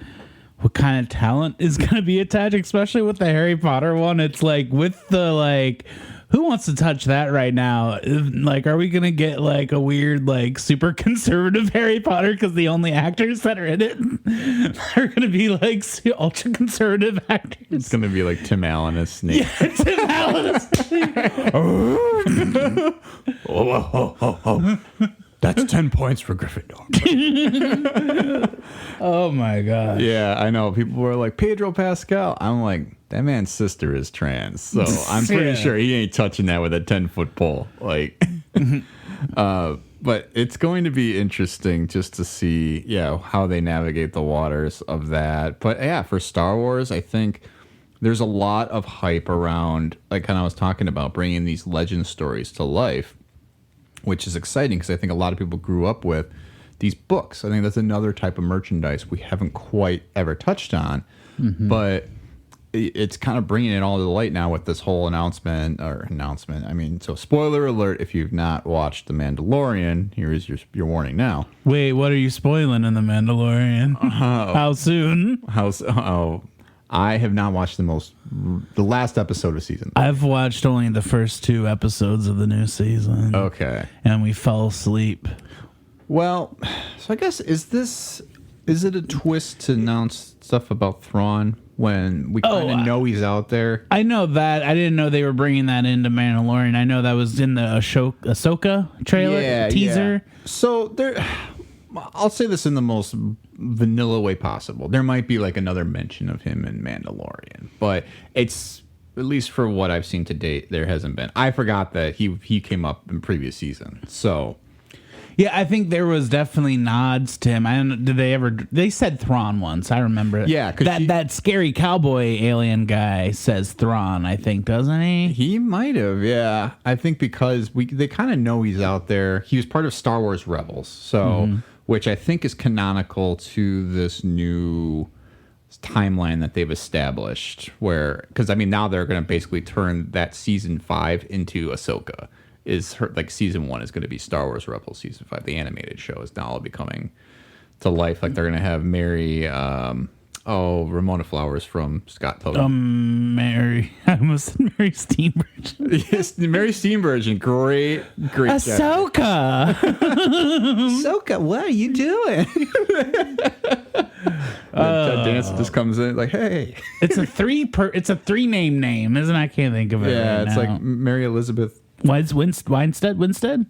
what kind of talent is going to be attached, especially with the Harry Potter one. It's like with the like... Who wants to touch that right now? Like, are we going to get like a weird, like super conservative Harry Potter because the only actors that are in it are going to be like ultra conservative actors? It's going to be like Tim Allen as Snape. Yeah, Tim Allen as Snape. That's 10 points for Gryffindor. Oh my god. Yeah, I know. People were like, Pedro Pascal. I'm like, that man's sister is trans. So I'm pretty Yeah. sure he ain't touching that with a 10-foot pole. Like, but it's going to be interesting just to see, how they navigate the waters of that. But yeah, for Star Wars, I think there's a lot of hype around, like kind of I was talking about, bringing these legend stories to life, which is exciting because I think a lot of people grew up with these books. I think that's another type of merchandise we haven't quite ever touched on, but it's kind of bringing it all to the light now with this whole announcement. I mean, so spoiler alert, if you've not watched The Mandalorian, here is your warning now. Wait, what are you spoiling in The Mandalorian? How soon? I have not watched the last episode of season 3. I've watched only the first 2 episodes of the new season. Okay. And we fell asleep. Well, so I guess is it a twist to announce stuff about Thrawn when we kind of know he's out there? I know that. I didn't know they were bringing that into Mandalorian. I know that was in the Ahsoka trailer teaser. Yeah. So I'll say this in the most vanilla way possible. There might be like another mention of him in Mandalorian, but it's, at least for what I've seen to date, there hasn't been. I forgot that he came up in previous season. So yeah, I think there was definitely nods to him. I don't know, did they ever? They said Thrawn once. I remember. Yeah, that scary cowboy alien guy says Thrawn. I think, doesn't he? He might have. Yeah, I think because they kind of know he's out there. He was part of Star Wars Rebels, so which I think is canonical to this new timeline that they've established. Where, because I mean, now they're going to basically turn that season 5 into Ahsoka. Like season 1 is going to be Star Wars Rebels. Season 5, the animated show, is now all becoming to life. Like they're going to have Mary, Ramona Flowers from Scott Pilgrim. I almost said Mary Steenburgen. Yes, Mary Steenburgen, great Ahsoka. Ahsoka, what are you doing? Dancer just comes in like, hey. It's a 3 name, isn't it? I can't think of it. Yeah, right it's now. like Mary Elizabeth Winstead? Winstead.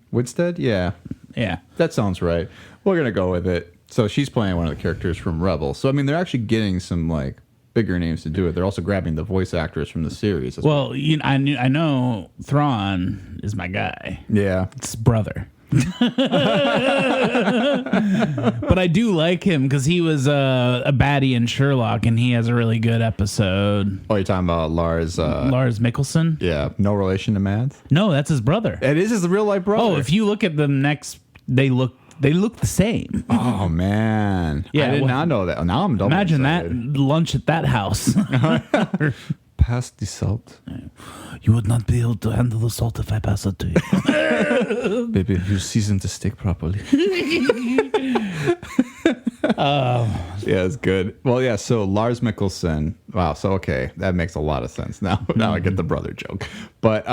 Yeah, that sounds right. We're gonna go with it. So she's playing one of the characters from Rebels. So I mean, they're actually getting some like bigger names to do it. They're also grabbing the voice actors from the series. Well, I know Thrawn is my guy. Yeah, It's his brother. But I do like him because he was a baddie in Sherlock, and he has a really good episode. Oh, you're talking about Lars Mikkelsen? Yeah, no relation to Mads. No, that's his brother. It is his real life brother. Oh, if you look at them next, they look the same. Oh man, Yeah, I did not know that. Now I'm double Imagine excited. that lunch at that house. Pass the salt, You would not be able to handle the salt if I pass it to you. baby. You seasoned the steak properly. Yeah, it's good. Well, yeah. So Lars Mikkelsen. Wow. So okay, that makes a lot of sense now. Now I get the brother joke, but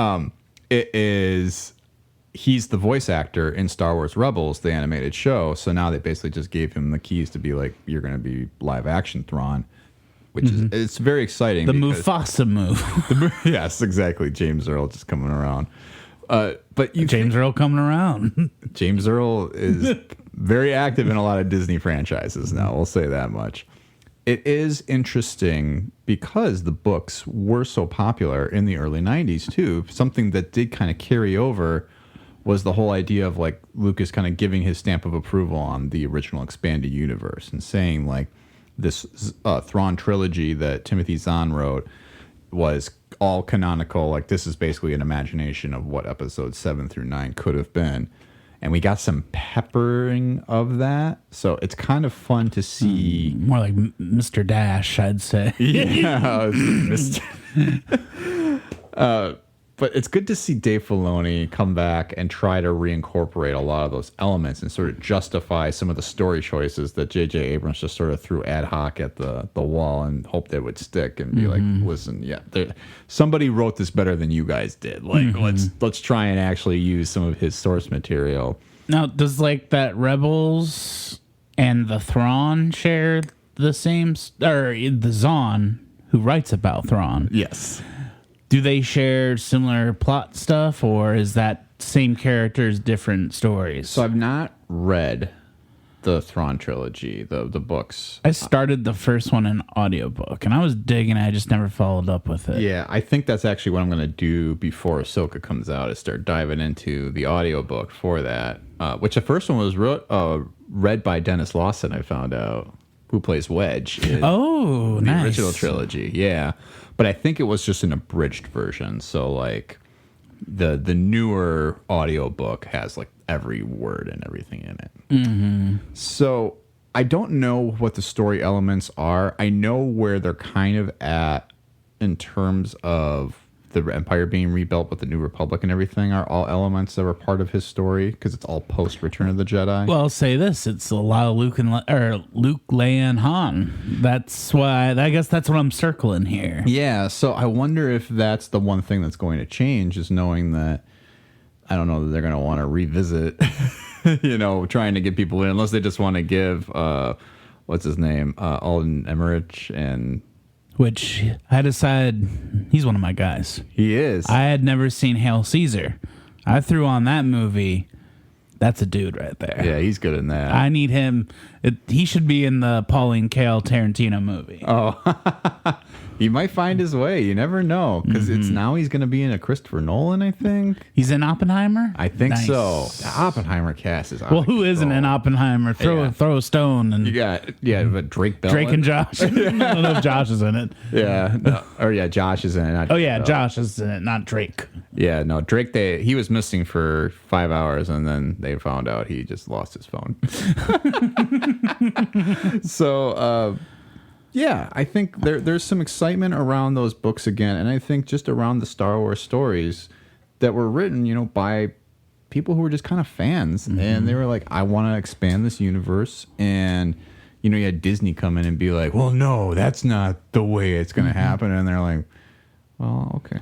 he's the voice actor in Star Wars Rebels, the animated show. So now they basically just gave him the keys to be like, you're going to be live action Thrawn, which is it's very exciting. The Mufasa move. Yes, exactly. James Earl just coming around. But James Earl coming around. James Earl is very active in a lot of Disney franchises now. We'll say that much. It is interesting because the books were so popular in the early 90s too. Something that did kind of carry over was the whole idea of like Lucas kind of giving his stamp of approval on the original expanded universe and saying like this Thrawn trilogy that Timothy Zahn wrote was all canonical. Like this is basically an imagination of what episodes 7 through 9 could have been. And we got some peppering of that. So it's kind of fun to see. More like Mr. Dash, I'd say. Yeah. Mr. But it's good to see Dave Filoni come back and try to reincorporate a lot of those elements and sort of justify some of the story choices that J.J. Abrams just sort of threw ad hoc at the wall and hoped they would stick and be like, listen, somebody wrote this better than you guys did. Like, let's try and actually use some of his source material. Now, does like that Rebels and the Thrawn share the same, or the Zahn who writes about Thrawn? Yes. Do they share similar plot stuff, or is that same characters, different stories. So I've not read the Thrawn trilogy, the books. I started the first one in audiobook, and I was digging it. I just never followed up with it. Yeah, I think that's actually what I'm going to do before Ahsoka comes out, is start diving into the audiobook for that, which the first one was read by Dennis Lawson, I found out, who plays Wedge in the original trilogy. Yeah, but I think it was just an abridged version, so like the newer audiobook has like every word and everything in it. Mm-hmm. So I don't know what the story elements are. I know where they're kind of at in terms of the Empire being rebuilt with the New Republic and everything are all elements that were part of his story, because it's all post Return of the Jedi. Well, I'll say this: it's a lot of Luke, Leia, and Han. That's why I guess that's what I'm circling here. Yeah, so I wonder if that's the one thing that's going to change, is knowing that I don't know that they're going to want to revisit, trying to get people in, unless they just want to give what's his name, Alden Emmerich, and which I decided he's one of my guys. He is. I had never seen Hail Caesar. I threw on that movie. That's a dude right there. Yeah, he's good in that. I need him. He should be in the Pauline Kael Tarantino movie. Oh, he might find his way. You never know, because it's now he's going to be in a Christopher Nolan, I think. He's in Oppenheimer? I think so. The Oppenheimer cast is well, who isn't in Oppenheimer? Throw a stone. And you got, but Drake Bell. Drake and Josh. I don't know if Josh is in it. Yeah. No, Josh is in it. Josh is in it, not Drake. Yeah, no, Drake, he was missing for 5 hours, and then they found out he just lost his phone. So, yeah, I think there's some excitement around those books again, and I think just around the Star Wars stories that were written, by people who were just kind of fans, and they were like, I want to expand this universe, and you had Disney come in and be like, well, no, that's not the way it's going to happen, and they're like, well, okay.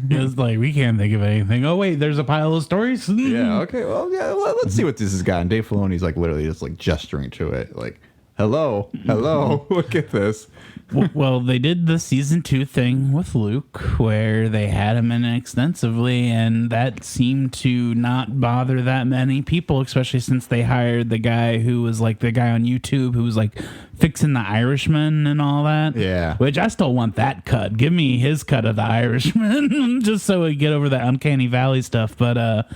It's like, we can't think of anything. Oh, wait, there's a pile of stories? Yeah, okay, well, yeah, let's see what this has got. And Dave Filoni's like literally just like gesturing to it, like, hello, look at this. Well, they did the season 2 thing with Luke, where they had him in extensively, and that seemed to not bother that many people, especially since they hired the guy who was like the guy on YouTube who was like fixing the Irishman and all that. Yeah. Which I still want that cut. Give me his cut of the Irishman, just so we get over that Uncanny Valley stuff. But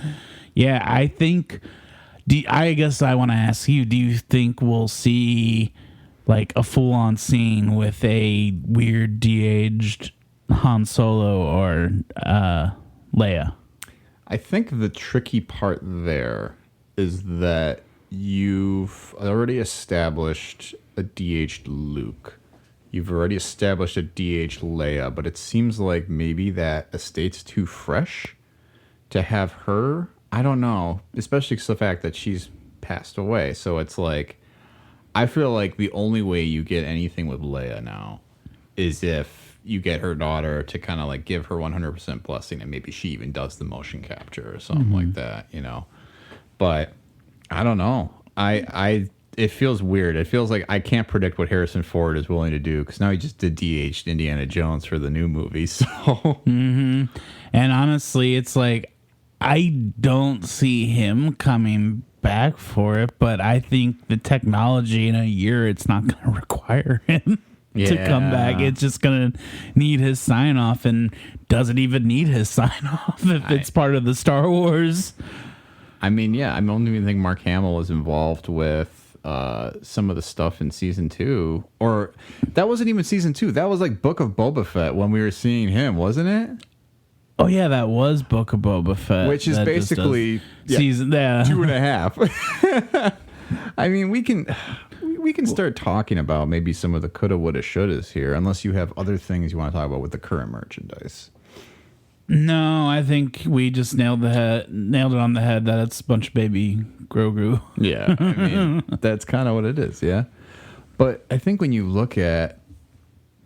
yeah, I think. I guess I want to ask you, do you think we'll see like a full-on scene with a weird de-aged Han Solo or Leia? I think the tricky part there is that you've already established a de-aged Luke. You've already established a de-aged Leia, but it seems like maybe that estate's too fresh to have her. I don't know, especially because the fact that she's passed away. So it's like, I feel like the only way you get anything with Leia now is if you get her daughter to kind of like give her 100% blessing, and maybe she even does the motion capture or something like that, But I don't know. It feels weird. It feels like I can't predict what Harrison Ford is willing to do, because now he just did de-aged Indiana Jones for the new movie. So, and honestly, it's like, I don't see him coming back for it, but I think the technology in a year, it's not going to require him to come back. It's just going to need his sign off, and doesn't even need his sign off if it's part of the Star Wars. I mean, yeah, I don't even think Mark Hamill was involved with some of the stuff in season 2, or that wasn't even season 2. That was like Book of Boba Fett when we were seeing him, wasn't it? Oh yeah, that was Book of Boba Fett, which is basically season 2.5. I mean, we can start talking about maybe some of the coulda, woulda, shouldas here, unless you have other things you want to talk about with the current merchandise. No, I think we just nailed it on the head that it's a bunch of baby Grogu. Yeah, I mean, that's kind of what it is, yeah. But I think when you look at,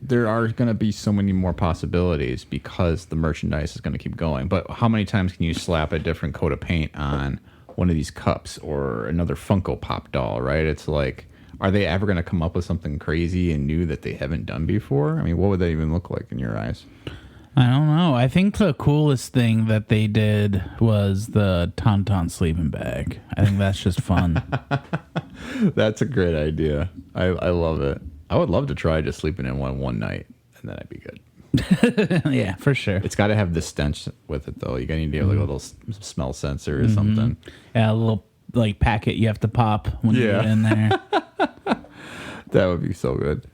there are going to be so many more possibilities because the merchandise is going to keep going. But how many times can you slap a different coat of paint on one of these cups or another Funko Pop doll, right? It's like, are they ever going to come up with something crazy and new that they haven't done before? I mean, what would that even look like in your eyes? I don't know. I think the coolest thing that they did was the Tauntaun sleeping bag. I think that's just fun. That's a great idea. I love it. I would love to try just sleeping in one night, and then I'd be good. Yeah, for sure. It's got to have the stench with it, though. You got to need to have like a little smell sensor or something. Yeah, a little like packet you have to pop when you get in there. That would be so good.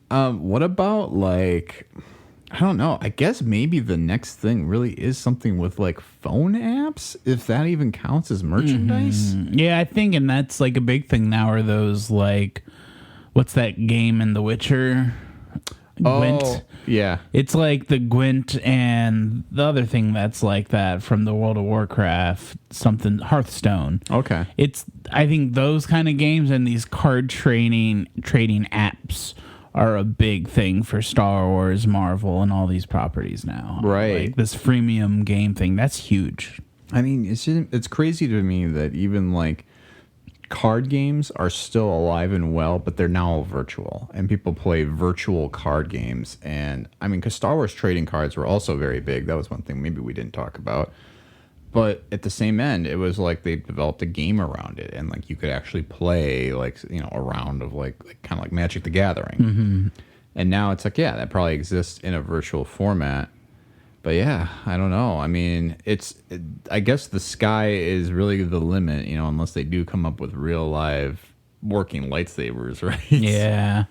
What about like, I don't know. I guess maybe the next thing really is something with like phone apps, if that even counts as merchandise. Yeah, I think, and that's like a big thing now. Are those like, what's that game in The Witcher? Gwent. Oh, yeah. It's like the Gwent and the other thing that's like that from the World of Warcraft, something Hearthstone. Okay. I think those kind of games and these card trading apps are a big thing for Star Wars, Marvel, and all these properties now. Right. Like this freemium game thing, that's huge. I mean, it's crazy to me that even like card games are still alive and well, but they're now virtual, and people play virtual card games. And I mean, because Star Wars trading cards were also very big. That was one thing maybe we didn't talk about. But at the same end, it was like they developed a game around it, and like you could actually play like, you know, a round of like kind of like Magic the Gathering. And now it's like, yeah, that probably exists in a virtual format. But yeah, I don't know. I mean, I guess the sky is really the limit, you know, unless they do come up with real live working lightsabers, right? Yeah.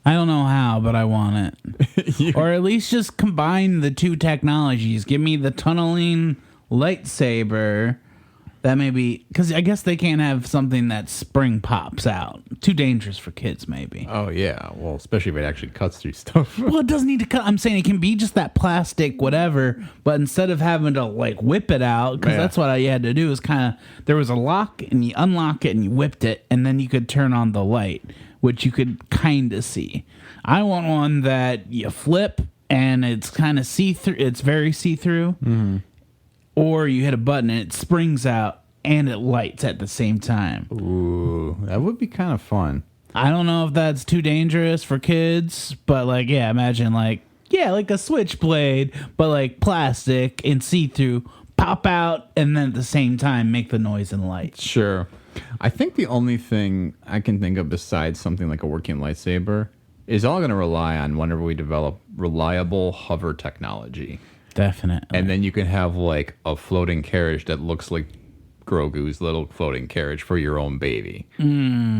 I don't know how, but I want it. Or at least just combine the two technologies. Give me the tunneling lightsaber. That may be, because I guess they can't have something that spring pops out. Too dangerous for kids, maybe. Oh, yeah. Well, especially if it actually cuts through stuff. Well, it doesn't need to cut. I'm saying it can be just that plastic, whatever, but instead of having to like whip it out, because that's what you had to do, is kind of, there was a lock and you unlock it and you whipped it, and then you could turn on the light, which you could kind of see. I want one that you flip and it's kind of see-through. It's very see-through. Or you hit a button and it springs out and it lights at the same time. Ooh, that would be kind of fun. I don't know if that's too dangerous for kids, but like, yeah, imagine like a switchblade, but like plastic and see-through, pop out, and then at the same time make the noise and light. Sure. I think the only thing I can think of besides something like a working lightsaber is all going to rely on whenever we develop reliable hover technology. Definitely. And then you can have like a floating carriage that looks like Grogu's little floating carriage for your own baby.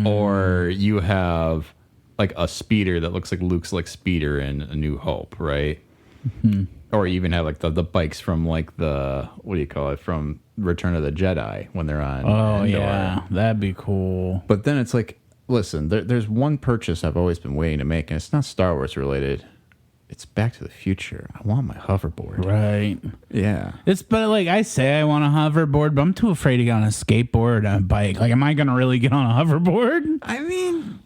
Or you have like a speeder that looks like Luke's like speeder in A New Hope, right? Or you even have like the bikes from like the, what do you call it, from Return of the Jedi when they're on Endor. Yeah, that'd be cool. But then it's like, listen, there's one purchase I've always been waiting to make, and it's not Star Wars related. It's Back to the Future. I want my hoverboard. Right. Yeah. But like I say, I want a hoverboard, but I'm too afraid to get on a skateboard or a bike. Like, am I going to really get on a hoverboard? I mean,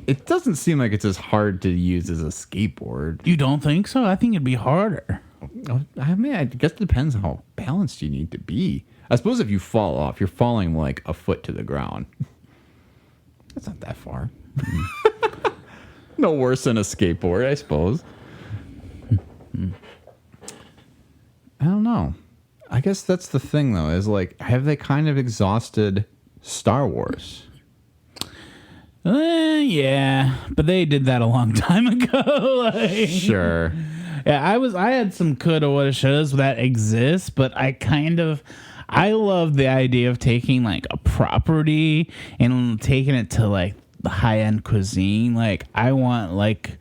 it doesn't seem like it's as hard to use as a skateboard. You don't think so? I think it'd be harder. I mean, I guess it depends on how balanced you need to be. I suppose if you fall off, you're falling like a foot to the ground. That's not that far. No worse than a skateboard, I suppose. I don't know. I guess that's the thing, though, is like, have they kind of exhausted Star Wars? Yeah, but they did that a long time ago. Like, Sure. Yeah, I had some coulda, woulda, shouldas that exist, but I love the idea of taking like a property and taking it to like the high end cuisine. Like, I want like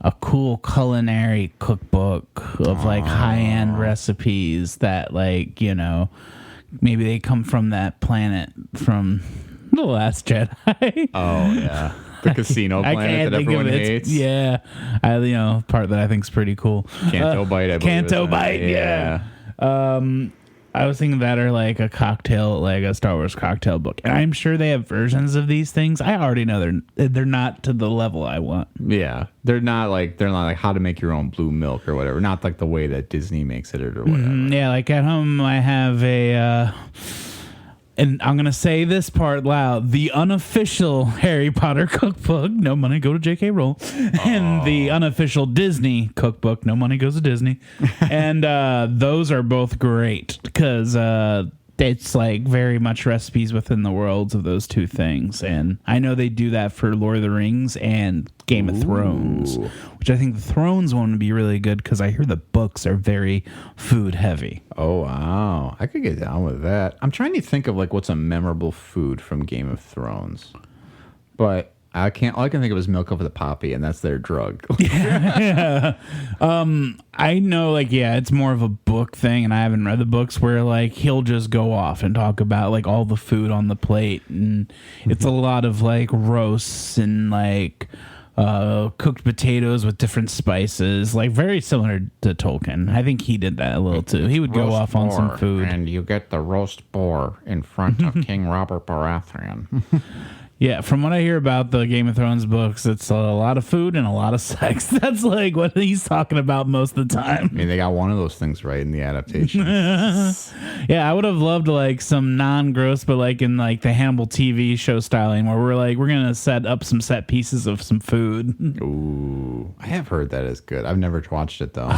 a cool culinary cookbook of like high end recipes that, like, you know, maybe they come from that planet from The Last Jedi. Oh, yeah. The casino planet that everyone hates. Yeah. Part that I think is pretty cool. Canto Bite, I believe. Canto Bite, yeah. I was thinking that, or like a cocktail, like a Star Wars cocktail book. And I'm sure they have versions of these things. I already know they're not to the level I want. Yeah. They're not like how to make your own blue milk or whatever. Not like the way that Disney makes it or whatever. Yeah, like at home I have and I'm going to say this part loud, the unofficial Harry Potter cookbook, no money go to J.K. Rowling, and the unofficial Disney cookbook, no money goes to Disney. And those are both great because it's like very much recipes within the worlds of those two things. And I know they do that for Lord of the Rings and Game of Thrones, which I think the Thrones one would be really good because I hear the books are very food heavy. Oh, wow. I could get down with that. I'm trying to think of like what's a memorable food from Game of Thrones. But I can't. All I can think of is milk over the poppy, and that's their drug. Yeah. I know, like, yeah, it's more of a book thing, and I haven't read the books where, like, he'll just go off and talk about, like, all the food on the plate, and it's a lot of, like, roasts and, like, cooked potatoes with different spices, like, very similar to Tolkien. I think he did that a little, too. He would go Roast off on some boar, food. and you get the roast boar in front of King Robert Baratheon. Yeah, from what I hear about the Game of Thrones books, it's a lot of food and a lot of sex. That's like what he's talking about most of the time. I mean, they got one of those things right in the adaptation. Yeah, I would have loved like some non-gross, but like in like the Hannibal TV show styling where we're gonna set up some set pieces of some food. Ooh, I have heard that is good. I've never watched it though.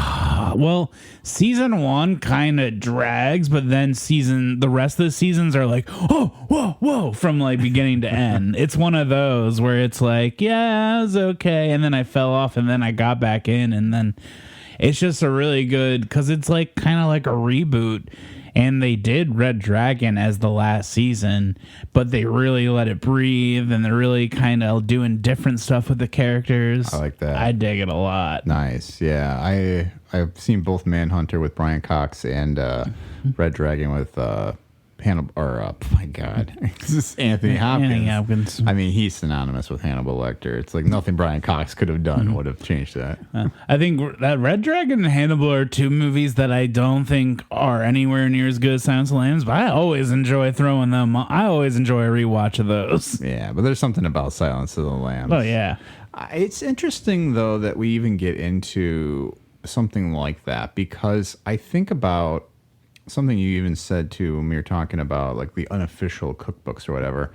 Well, season 1 kind of drags, but then the rest of the seasons are like, oh, whoa, from like beginning to end. It's one of those where it's like, yeah, it was okay, and then I fell off, and then I got back in, and then it's just a really good, because it's like kind of like a reboot, and they did Red Dragon as the last season, but they really let it breathe, and they're really kind of doing different stuff with the characters. I like that. I dig it a lot. Nice, yeah. I've seen both Manhunter with Brian Cox and Red Dragon with Hannibal, or my God, this is Anthony Hopkins. Anthony Hopkins. I mean, he's synonymous with Hannibal Lecter. It's like nothing Brian Cox could have done would have changed that. I think that Red Dragon and Hannibal are two movies that I don't think are anywhere near as good as Silence of the Lambs, but I always enjoy throwing them. I always enjoy a rewatch of those. Yeah, but there's something about Silence of the Lambs. Oh, yeah. It's interesting, though, that we even get into something like that, because I think about something you even said too when we were talking about like the unofficial cookbooks or whatever.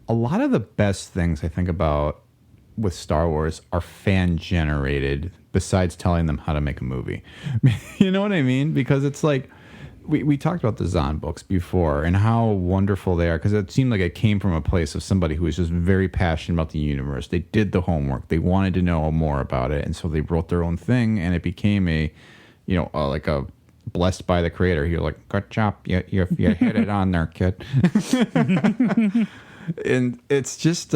A lot of the best things I think about with Star Wars are fan generated, besides telling them how to make a movie. You know what I mean? Because it's like we talked about the Zahn books before and how wonderful they are, because it seemed like it came from a place of somebody who was just very passionate about the universe. They did the homework. They wanted to know more about it, and so they wrote their own thing, and it became like a blessed by the creator. You're like, good job, you hit it on there, kid. And it's just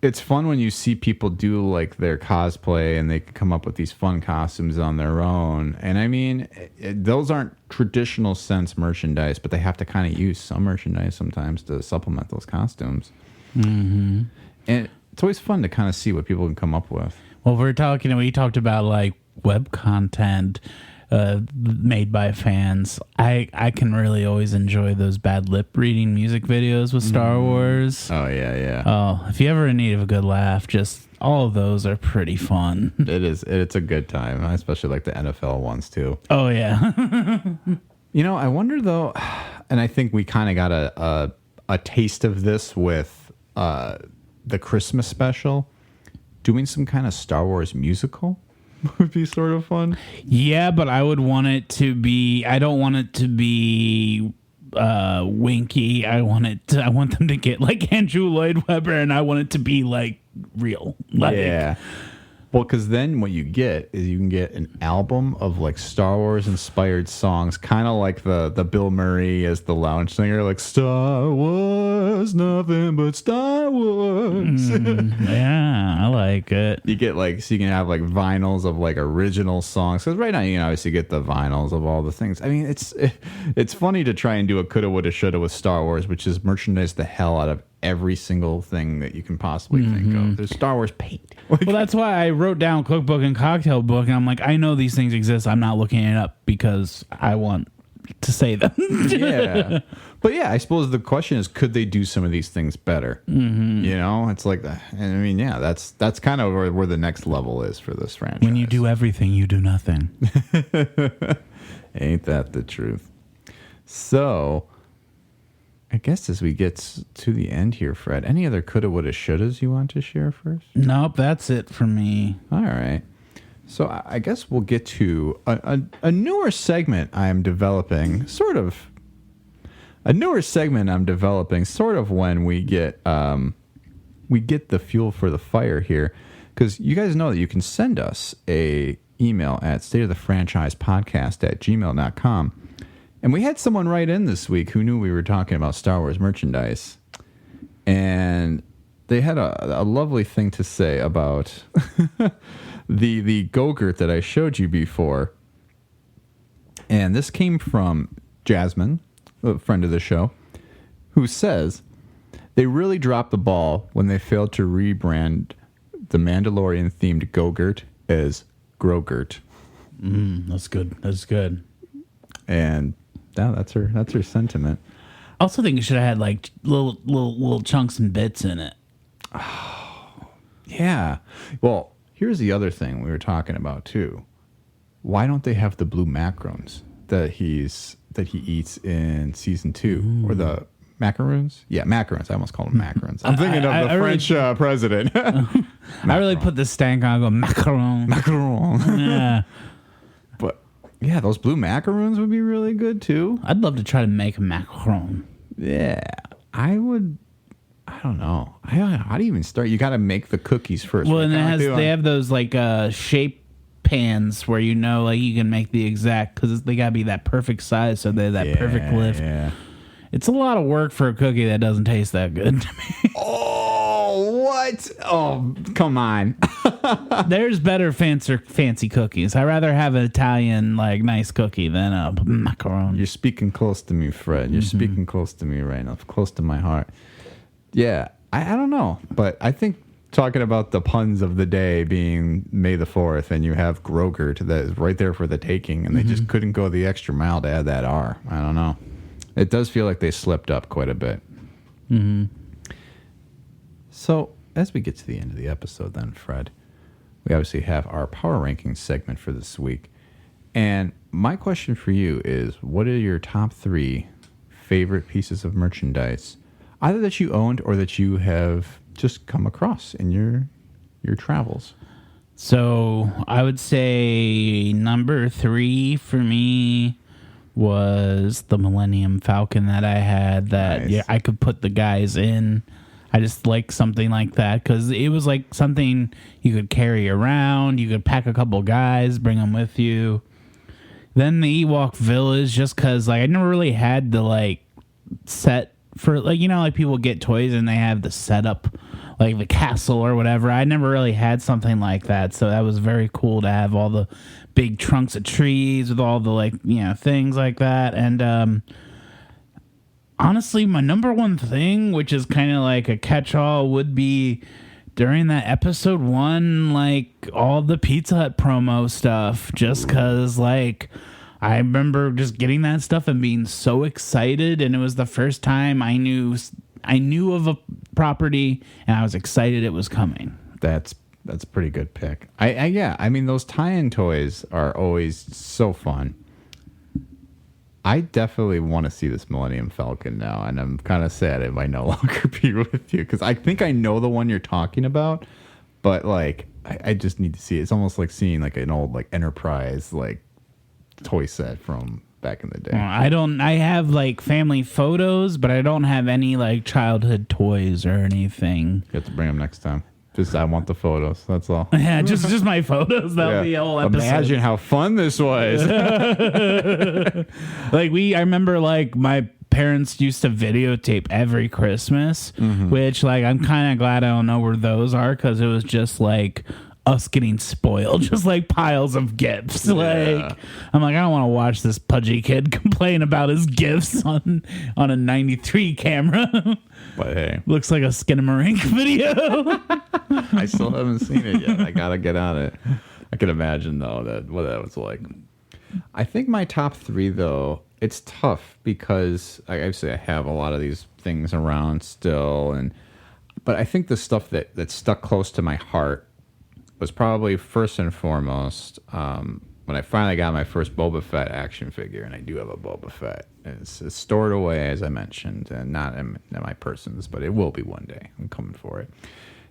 it's fun when you see people do like their cosplay and they come up with these fun costumes on their own. And I mean, those aren't traditional sense merchandise, but they have to kind of use some merchandise sometimes to supplement those costumes. Mm-hmm. And it's always fun to kind of see what people can come up with. Well, we talked about like web content made by fans. I can really always enjoy those bad lip reading music videos with Star Wars. Oh, yeah. Oh, if you ever in need of a good laugh, just all of those are pretty fun. It is. It's a good time. I especially like the NFL ones too. Oh, yeah. I wonder though, and I think we kind of got a taste of this with the Christmas special, doing some kind of Star Wars musical. Would be sort of fun. Yeah, but I would want it to be. I don't want it to be winky. I want them to get like Andrew Lloyd Webber, and I want it to be like real. Yeah. Well, because then what you get is you can get an album of like Star Wars inspired songs, kind of like the Bill Murray as the lounge singer, like Star Wars, nothing but Star Wars. Yeah, I like it. You get so you can have like vinyls of like original songs. Because right now you can obviously get the vinyls of all the things. I mean, it's funny to try and do a coulda, woulda, shoulda with Star Wars, which is merchandise the hell out of every single thing that you can possibly think of. There's Star Wars paint. Well, that's why I wrote down cookbook and cocktail book, and I'm like, I know these things exist. I'm not looking it up because I want to say them. Yeah. But yeah, I suppose the question is, could they do some of these things better? Mm-hmm. It's like that. And I mean, yeah, that's kind of where the next level is for this franchise. When you do everything, you do nothing. Ain't that the truth? So, I guess as we get to the end here, Fred, any other coulda, woulda, shouldas you want to share first? Nope, that's it for me. All right. So I guess we'll get to a newer segment I'm developing, sort of. A newer segment I'm developing, sort of when we get the fuel for the fire here, because you guys know that you can send us a email at stateofthefranchisepodcast@gmail.com. And we had someone write in this week who knew we were talking about Star Wars merchandise. And they had a lovely thing to say about the Go-Gurt that I showed you before. And this came from Jasmine, a friend of the show, who says, they really dropped the ball when they failed to rebrand the Mandalorian-themed Go-Gurt as Grogurt. That's good. That's good. And that's her sentiment. I also think it should have had like little chunks and bits in it. Yeah. Well, here's the other thing we were talking about too. Why don't they have the blue macarons that he eats in season 2 or the macaroons? Yeah, macarons. I almost call them macarons. I'm thinking of the French president. I really put the stank on. I go macaron. Macaron. Yeah. But yeah, those blue macaroons would be really good too. I'd love to try to make a macaron. Yeah, I would. I don't know. How do you even start? You got to make the cookies first. Well, right? and they have those like shape pans where you can make the exact, because they got to be that perfect size so they're that perfect lift. Yeah. It's a lot of work for a cookie that doesn't taste that good to me. Oh, what? Oh, come on. There's better fancy cookies. I'd rather have an Italian like nice cookie than a macaron. You're speaking close to me, Fred. You're speaking close to me right now, close to my heart. Yeah, I don't know, but I think talking about the puns of the day being May the 4th, and you have Grogurt that is right there for the taking, and they just couldn't go the extra mile to add that R. I don't know. It does feel like they slipped up quite a bit. Mm-hmm. So, as we get to the end of the episode then, Fred, we obviously have our power rankings segment for this week. And my question for you is, what are your top 3 favorite pieces of merchandise, either that you owned or that you have just come across in your travels? So I would say number 3 for me was the Millennium Falcon that I had that Nice. I could put the guys in. I just like something like that because it was like something you could carry around. You could pack a couple guys, bring them with you. Then the Ewok Village, just because like I never really had the like set for like, like people get toys and they have the setup, like the castle or whatever. I never really had something like that, so that was very cool to have all the big trunks of trees with all the like things like that. And honestly, my number one thing, which is kind of like a catch-all, would be during that episode 1, like all the Pizza Hut promo stuff, just because like I remember just getting that stuff and being so excited, and it was the first time I knew of a property and I was excited it was coming. That's a pretty good pick. I mean, those tie-in toys are always so fun. I definitely want to see this Millennium Falcon now, and I'm kind of sad it might no longer be with you, because I think I know the one you're talking about, but like I just need to see it. It's almost like seeing like an old like Enterprise like toy set from back in the day. I have like family photos, but I don't have any like childhood toys or anything. You have to bring them next time. Just I want the photos. That's all. Yeah, just my photos. That'll be a whole episode. Imagine how fun this was. I remember like my parents used to videotape every Christmas, which like I'm kind of glad I don't know where those are, because it was just like us getting spoiled, just like piles of gifts. Yeah. Like I'm like, I don't want to watch this pudgy kid complain about his gifts on a 93 camera. But hey, looks like a Skinamarink video. I still haven't seen it yet. I gotta get on it. I can imagine though what that was like. I think my top 3 though, it's tough because obviously I have a lot of these things around still, but I think the stuff that stuck close to my heart was probably first and foremost when I finally got my first Boba Fett action figure, and I do have a Boba Fett. It's stored away, as I mentioned, and not in my persons, but it will be one day. I'm coming for it.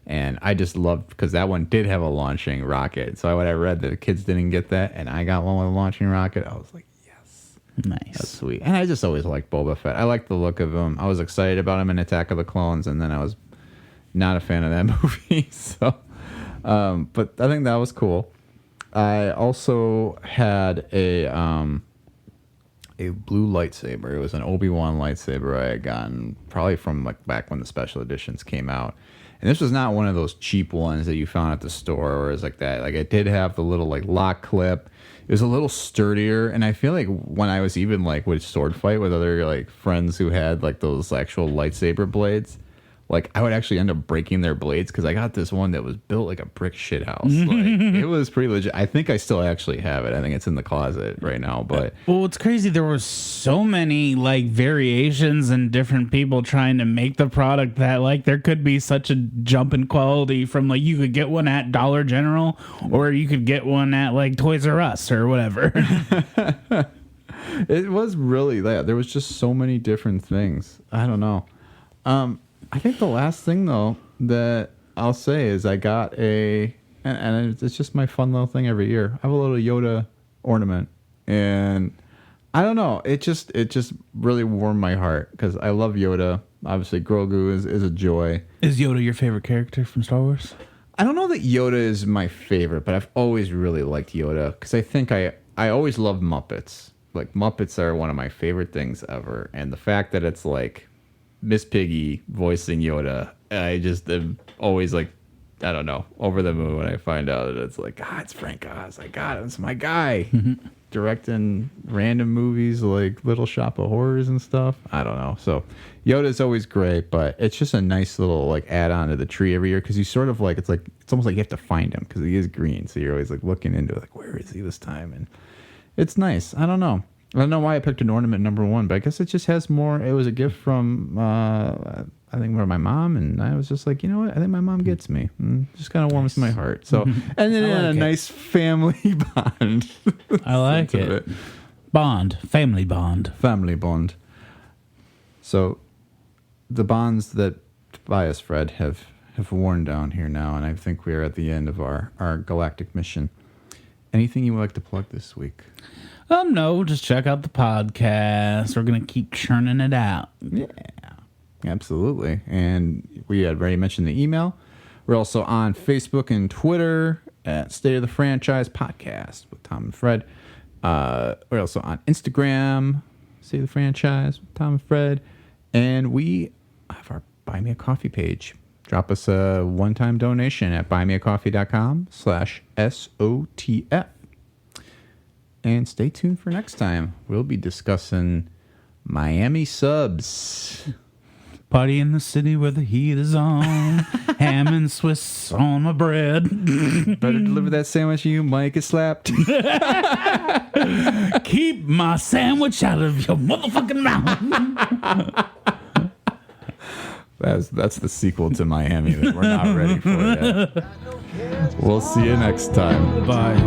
And I just loved, because that one did have a launching rocket. So when I read that the kids didn't get that, and I got one with a launching rocket, I was like, yes. Nice. That's sweet. And I just always liked Boba Fett. I liked the look of him. I was excited about him in Attack of the Clones, and then I was not a fan of that movie. So, but I think that was cool. I also had a blue lightsaber. It was an Obi-Wan lightsaber I had gotten probably from like back when the special editions came out. And this was not one of those cheap ones that you found at the store or is like that. Like it did have the little like lock clip. It was a little sturdier, and I feel like when I was even like with sword fight with other like friends who had like those actual lightsaber blades, like I would actually end up breaking their blades because I got this one that was built like a brick shit house. Like, it was pretty legit. I think I still actually have it. I think it's in the closet right now. But well, it's crazy. There were so many like variations and different people trying to make the product that like there could be such a jump in quality from like you could get one at Dollar General or you could get one at like Toys R Us or whatever. It was really that. There was just so many different things. I don't know. I think the last thing, though, that I'll say is I got and it's just my fun little thing every year. I have a little Yoda ornament, and I don't know. It just really warmed my heart because I love Yoda. Obviously, Grogu is a joy. Is Yoda your favorite character from Star Wars? I don't know that Yoda is my favorite, but I've always really liked Yoda because I think I always loved Muppets. Like, Muppets are one of my favorite things ever, and the fact that it's like Miss Piggy voicing Yoda, I just am always like, I don't know, over the moon when I find out that it's like, it's Frank Oz. I got him. It's my guy. Directing random movies like Little Shop of Horrors and stuff. I don't know. So Yoda's always great, but it's just a nice little like add-on to the tree every year because you sort of like, it's almost like you have to find him because he is green. So you're always like looking into it, like, where is he this time? And it's nice. I don't know why I picked an ornament number one, but I guess it just has more. It was a gift from, I think, my mom, and I was just like, you know what? I think my mom gets me. Just kind of warms my heart. So, and then a nice family bond. I like it. Family bond. So, the bonds that Tobias, Fred, have worn down here now, and I think we are at the end of our galactic mission. Anything you would like to plug this week? No, just check out the podcast. We're going to keep churning it out. Yeah, absolutely. And we had already mentioned the email. We're also on Facebook and Twitter at State of the Franchise Podcast with Tom and Fred. We're also on Instagram, State of the Franchise with Tom and Fred. And we have our Buy Me a Coffee page. Drop us a one-time donation at buymeacoffee.com/SOTF. And stay tuned for next time. We'll be discussing Miami subs. Party in the city where the heat is on. Ham and Swiss on my bread. Better deliver that sandwich, you might get slapped. Keep my sandwich out of your motherfucking mouth. That's the sequel to Miami that we're not ready for yet. We'll see you next time. Bye.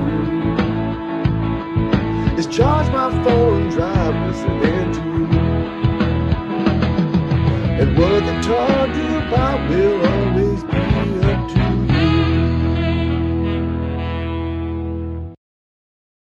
It's charge my phone, drive, listening to you. And what they taught you about will always